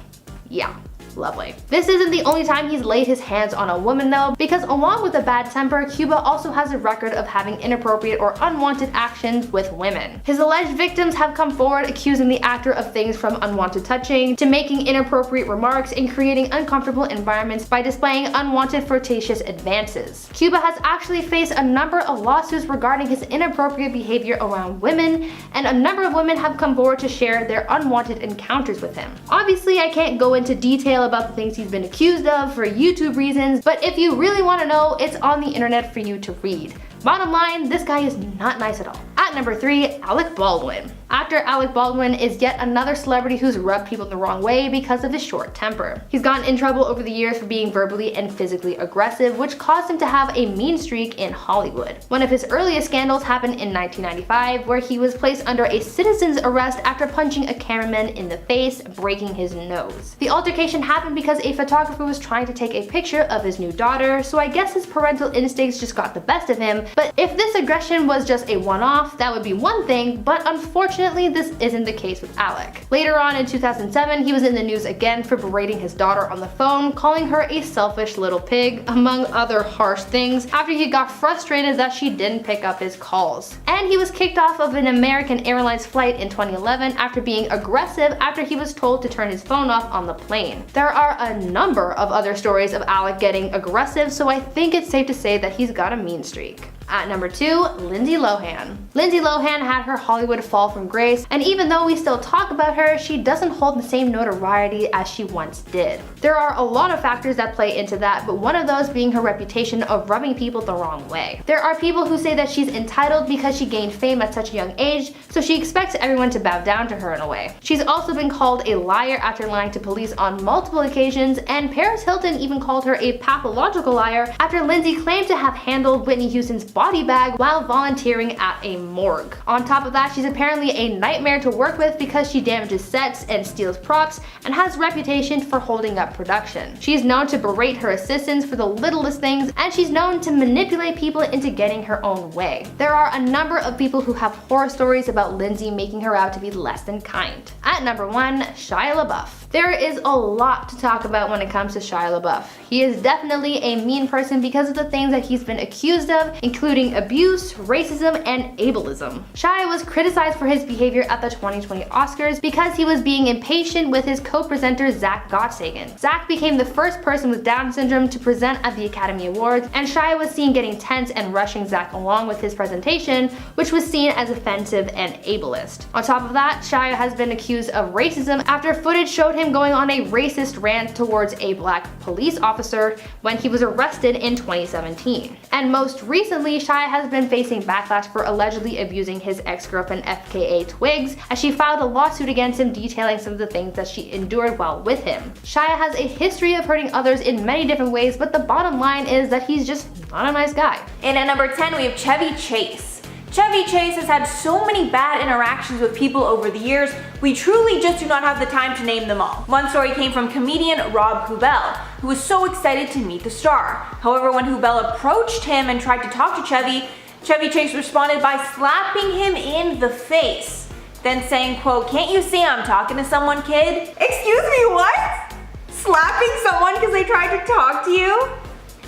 Yeah. Lovely. This isn't the only time he's laid his hands on a woman though, because along with a bad temper, Cuba also has a record of having inappropriate or unwanted actions with women. His alleged victims have come forward accusing the actor of things from unwanted touching to making inappropriate remarks and creating uncomfortable environments by displaying unwanted flirtatious advances. Cuba has actually faced a number of lawsuits regarding his inappropriate behavior around women, and a number of women have come forward to share their unwanted encounters with him. Obviously, I can't go into detail about the things he's been accused of for YouTube reasons, but if you really want to know, it's on the internet for you to read. Bottom line, this guy is not nice at all. At number 3, Alec Baldwin. Actor Alec Baldwin is yet another celebrity who's rubbed people the wrong way because of his short temper. He's gotten in trouble over the years for being verbally and physically aggressive, which caused him to have a mean streak in Hollywood. One of his earliest scandals happened in 1995, where he was placed under a citizen's arrest after punching a cameraman in the face, breaking his nose. The altercation happened because a photographer was trying to take a picture of his new daughter, so I guess his parental instincts just got the best of him. But if this aggression was just a one-off, that would be one thing, but unfortunately this isn't the case with Alec. Later on in 2007, he was in the news again for berating his daughter on the phone, calling her a selfish little pig, among other harsh things, after he got frustrated that she didn't pick up his calls. And he was kicked off of an American Airlines flight in 2011 after being aggressive after he was told to turn his phone off on the plane. There are a number of other stories of Alec getting aggressive, so I think it's safe to say that he's got a mean streak. At number 2, Lindsay Lohan. Lindsay Lohan had her Hollywood fall from grace, and even though we still talk about her, she doesn't hold the same notoriety as she once did. There are a lot of factors that play into that, but one of those being her reputation of rubbing people the wrong way. There are people who say that she's entitled because she gained fame at such a young age, so she expects everyone to bow down to her in a way. She's also been called a liar after lying to police on multiple occasions, and Paris Hilton even called her a pathological liar after Lindsay claimed to have handled Whitney Houston's body bag while volunteering at a morgue. On top of that, she's apparently a nightmare to work with because she damages sets and steals props and has a reputation for holding up production. She's known to berate her assistants for the littlest things, and she's known to manipulate people into getting her own way. There are a number of people who have horror stories about Lindsay making her out to be less than kind. At number 1, Shia LaBeouf. There is a lot to talk about when it comes to Shia LaBeouf. He is definitely a mean person because of the things that he's been accused of, including abuse, racism, and ableism. Shia was criticized for his behavior at the 2020 Oscars because he was being impatient with his co-presenter Zach Gottsagen. Zach became the first person with Down syndrome to present at the Academy Awards, and Shia was seen getting tense and rushing Zach along with his presentation, which was seen as offensive and ableist. On top of that, Shia has been accused of racism after footage showed him going on a racist rant towards a black police officer when he was arrested in 2017. And most recently, Shia has been facing backlash for allegedly abusing his ex-girlfriend FKA Twigs, as she filed a lawsuit against him detailing some of the things that she endured while with him. Shia has a history of hurting others in many different ways, but the bottom line is that he's just not a nice guy. And at number 10, we have Chevy Chase. Chevy Chase has had so many bad interactions with people over the years, we truly just do not have the time to name them all. One story came from comedian Rob Huebel, who was so excited to meet the star. However, when Huebel approached him and tried to talk to Chevy Chase responded by slapping him in the face, then saying, quote, "Can't you see I'm talking to someone, kid?" Excuse me, what? Slapping someone because they tried to talk to you?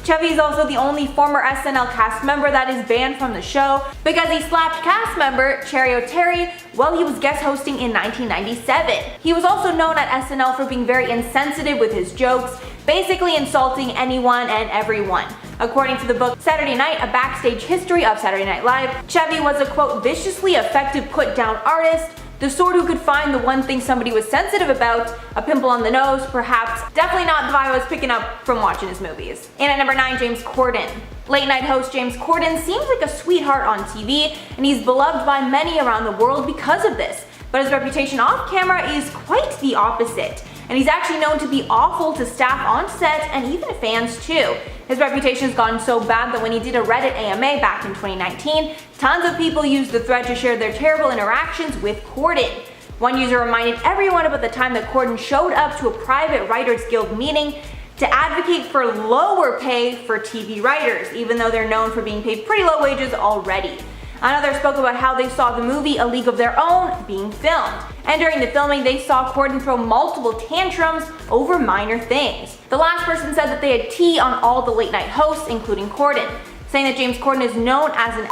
Chevy is also the only former SNL cast member that is banned from the show because he slapped cast member Cherry O'Terry while he was guest hosting in 1997. He was also known at SNL for being very insensitive with his jokes, basically insulting anyone and everyone. According to the book Saturday Night, A Backstage History of Saturday Night Live, Chevy was a, quote, viciously effective put-down artist, the sort who could find the one thing somebody was sensitive about, a pimple on the nose, perhaps. Definitely not the vibe I was picking up from watching his movies. And at number 9, James Corden. Late night host James Corden seems like a sweetheart on TV, and he's beloved by many around the world because of this. But his reputation off camera is quite the opposite. And he's actually known to be awful to staff on set and even fans too. His reputation has gotten so bad that when he did a Reddit AMA back in 2019, tons of people used the thread to share their terrible interactions with Corden. One user reminded everyone about the time that Corden showed up to a private Writers Guild meeting to advocate for lower pay for TV writers, even though they're known for being paid pretty low wages already. Another spoke about how they saw the movie A League of Their Own being filmed, and during the filming they saw Corden throw multiple tantrums over minor things. The last person said that they had tea on all the late night hosts, including Corden, saying that James Corden is known as an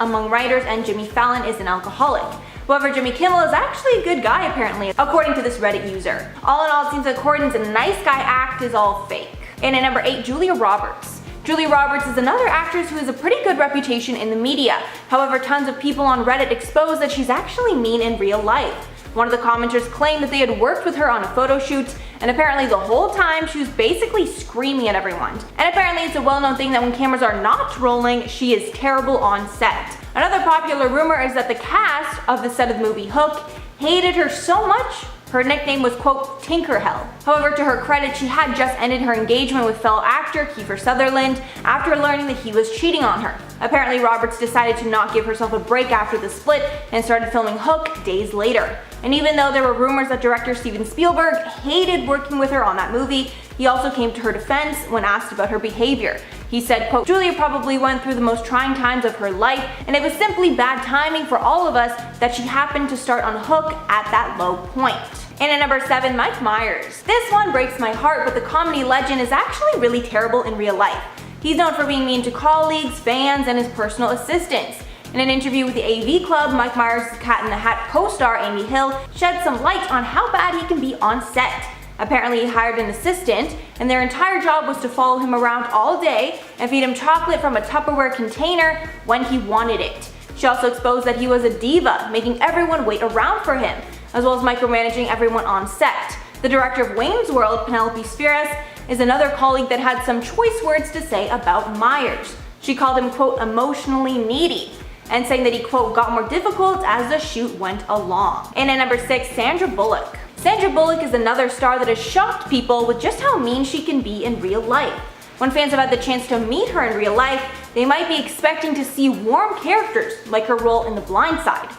among writers and Jimmy Fallon is an alcoholic. However, Jimmy Kimmel is actually a good guy apparently, according to this Reddit user. All in all, it seems that Corden's a nice guy act is all fake. And at number 8, Julia Roberts. Julia Roberts is another actress who has a pretty good reputation in the media. However, tons of people on Reddit expose that she's actually mean in real life. One of the commenters claimed that they had worked with her on a photo shoot, and apparently the whole time she was basically screaming at everyone. And apparently it's a well-known thing that when cameras are not rolling, she is terrible on set. Another popular rumor is that the cast of the set of the movie Hook hated her so much her nickname was, quote, Tinkerhell. However, to her credit, she had just ended her engagement with fellow actor Kiefer Sutherland after learning that he was cheating on her. Apparently, Roberts decided to not give herself a break after the split and started filming Hook days later. And even though there were rumors that director Steven Spielberg hated working with her on that movie, he also came to her defense when asked about her behavior. He said, quote, Julia probably went through the most trying times of her life, and it was simply bad timing for all of us that she happened to start on Hook at that low point. And at number 7, Mike Myers. This one breaks my heart, but the comedy legend is actually really terrible in real life. He's known for being mean to colleagues, fans, and his personal assistants. In an interview with the AV Club, Mike Myers' Cat in the Hat co-star Amy Hill shed some light on how bad he can be on set. Apparently he hired an assistant, and their entire job was to follow him around all day and feed him chocolate from a Tupperware container when he wanted it. She also exposed that he was a diva, making everyone wait around for him, as well as micromanaging everyone on set. The director of Wayne's World, Penelope Spheris, is another colleague that had some choice words to say about Myers. She called him, quote, emotionally needy, and saying that he, quote, got more difficult as the shoot went along. And at number 6, Sandra Bullock. Sandra Bullock is another star that has shocked people with just how mean she can be in real life. When fans have had the chance to meet her in real life, they might be expecting to see warm characters like her role in The Blind Side.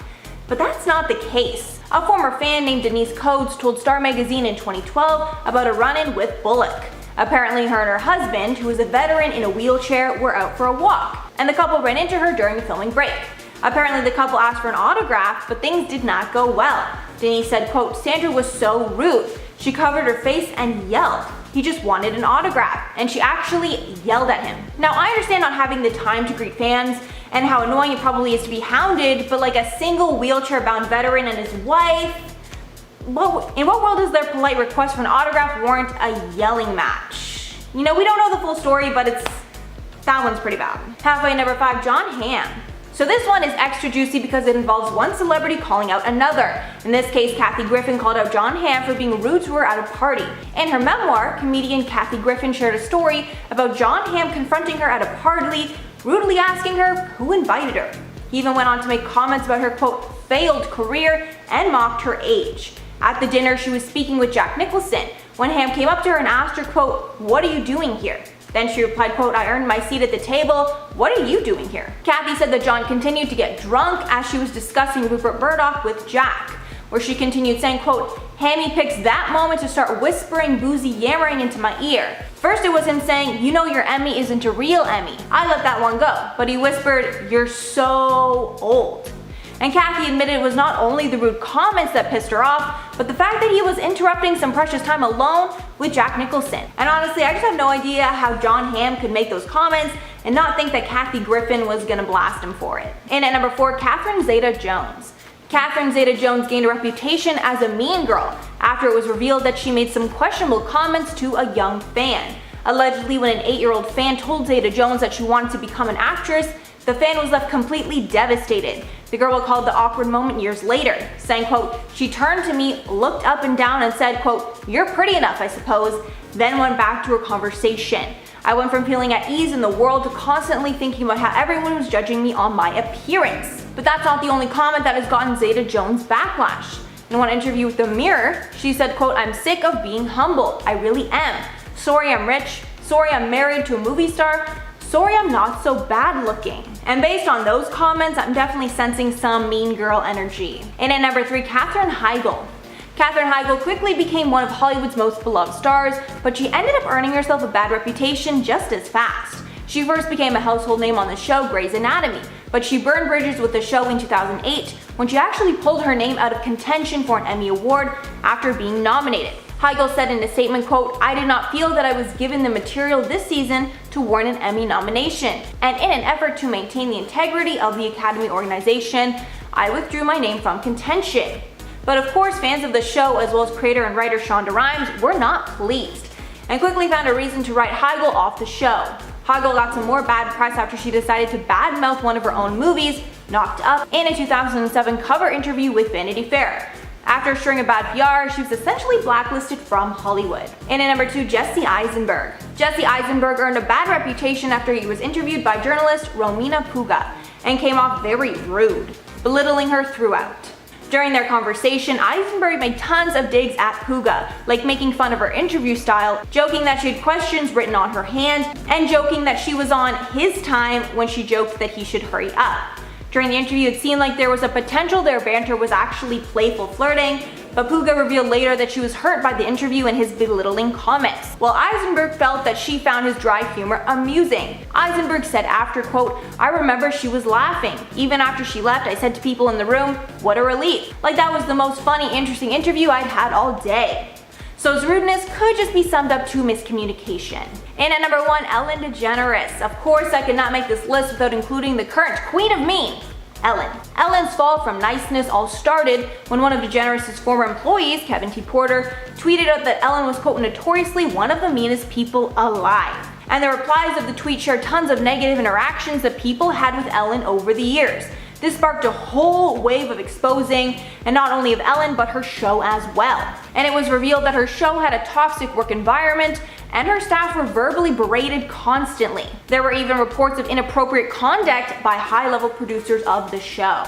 But that's not the case. A former fan named Denise Codes told Star Magazine in 2012 about a run-in with Bullock. Apparently her and her husband, who was a veteran in a wheelchair, were out for a walk, and the couple ran into her during the filming break. Apparently the couple asked for an autograph, but things did not go well. Denise said, quote, Sandra was so rude. She covered her face and yelled. He just wanted an autograph, and she actually yelled at him. Now I understand not having the time to greet fans and how annoying it probably is to be hounded, but like a single wheelchair-bound veteran and his wife, in what world does their polite request for an autograph warrant a yelling match? You know, we don't know the full story, but that one's pretty bad. Halfway at number 5, Jon Hamm. So this one is extra juicy because it involves one celebrity calling out another. In this case, Kathy Griffin called out Jon Hamm for being rude to her at a party. In her memoir, comedian Kathy Griffin shared a story about Jon Hamm confronting her at a party, rudely asking her who invited her. He even went on to make comments about her, quote, failed career and mocked her age. At the dinner, she was speaking with Jack Nicholson when Hamm came up to her and asked her, quote, what are you doing here? Then she replied, quote, I earned my seat at the table. What are you doing here? Kathy said that Jon continued to get drunk as she was discussing Rupert Murdoch with Jack, where she continued saying, quote, Hammy picks that moment to start whispering boozy yammering into my ear. First it was him saying, you know your Emmy isn't a real Emmy. I let that one go. But he whispered, you're so old. And Kathy admitted it was not only the rude comments that pissed her off, but the fact that he was interrupting some precious time alone with Jack Nicholson. And honestly, I just have no idea how Jon Hamm could make those comments and not think that Kathy Griffin was gonna blast him for it. And at number 4, Catherine Zeta-Jones. Catherine Zeta-Jones gained a reputation as a mean girl after it was revealed that she made some questionable comments to a young fan. Allegedly, when an 8-year-old fan told Zeta-Jones that she wanted to become an actress, the fan was left completely devastated. The girl recalled the awkward moment years later, saying, quote, she turned to me, looked up and down and said, quote, you're pretty enough, I suppose, then went back to her conversation. I went from feeling at ease in the world to constantly thinking about how everyone was judging me on my appearance. But that's not the only comment that has gotten Zeta-Jones backlash. In one interview with The Mirror, she said, quote, I'm sick of being humbled. I really am. Sorry I'm rich. Sorry I'm married to a movie star. Sorry I'm not so bad looking. And based on those comments, I'm definitely sensing some mean girl energy. And at number 3, Katherine Heigl. Katherine Heigl quickly became one of Hollywood's most beloved stars, but she ended up earning herself a bad reputation just as fast. She first became a household name on the show Grey's Anatomy, but she burned bridges with the show in 2008 when she actually pulled her name out of contention for an Emmy Award after being nominated. Heigl said in a statement, quote, I did not feel that I was given the material this season to warrant an Emmy nomination, and in an effort to maintain the integrity of the Academy organization, I withdrew my name from contention. But of course, fans of the show, as well as creator and writer Shonda Rhimes, were not pleased, and quickly found a reason to write Heigl off the show. Heigl got some more bad press after she decided to badmouth one of her own movies, Knocked Up, in a 2007 cover interview with Vanity Fair. After a string of bad PR, she was essentially blacklisted from Hollywood. And at number 2, Jesse Eisenberg. Jesse Eisenberg earned a bad reputation after he was interviewed by journalist Romina Puga and came off very rude, belittling her throughout. During their conversation, Eisenberg made tons of digs at Puga, like making fun of her interview style, joking that she had questions written on her hand, and joking that she was on his time when she joked that he should hurry up. During the interview, it seemed like there was a potential their banter was actually playful flirting, but Puga revealed later that she was hurt by the interview and his belittling comments, while Eisenberg felt that she found his dry humor amusing. Eisenberg said after, quote, "I remember she was laughing. Even after she left, I said to people in the room, what a relief. Like that was the most funny, interesting interview I'd had all day." So his rudeness could just be summed up to miscommunication. And at number 1, Ellen DeGeneres. Of course, I could not make this list without including the current queen of mean, Ellen. Ellen's fall from niceness all started when one of DeGeneres' former employees, Kevin T. Porter, tweeted out that Ellen was, quote, notoriously one of the meanest people alive. And the replies of the tweet shared tons of negative interactions that people had with Ellen over the years. This sparked a whole wave of exposing, and not only of Ellen, but her show as well. And it was revealed that her show had a toxic work environment, and her staff were verbally berated constantly. There were even reports of inappropriate conduct by high-level producers of the show.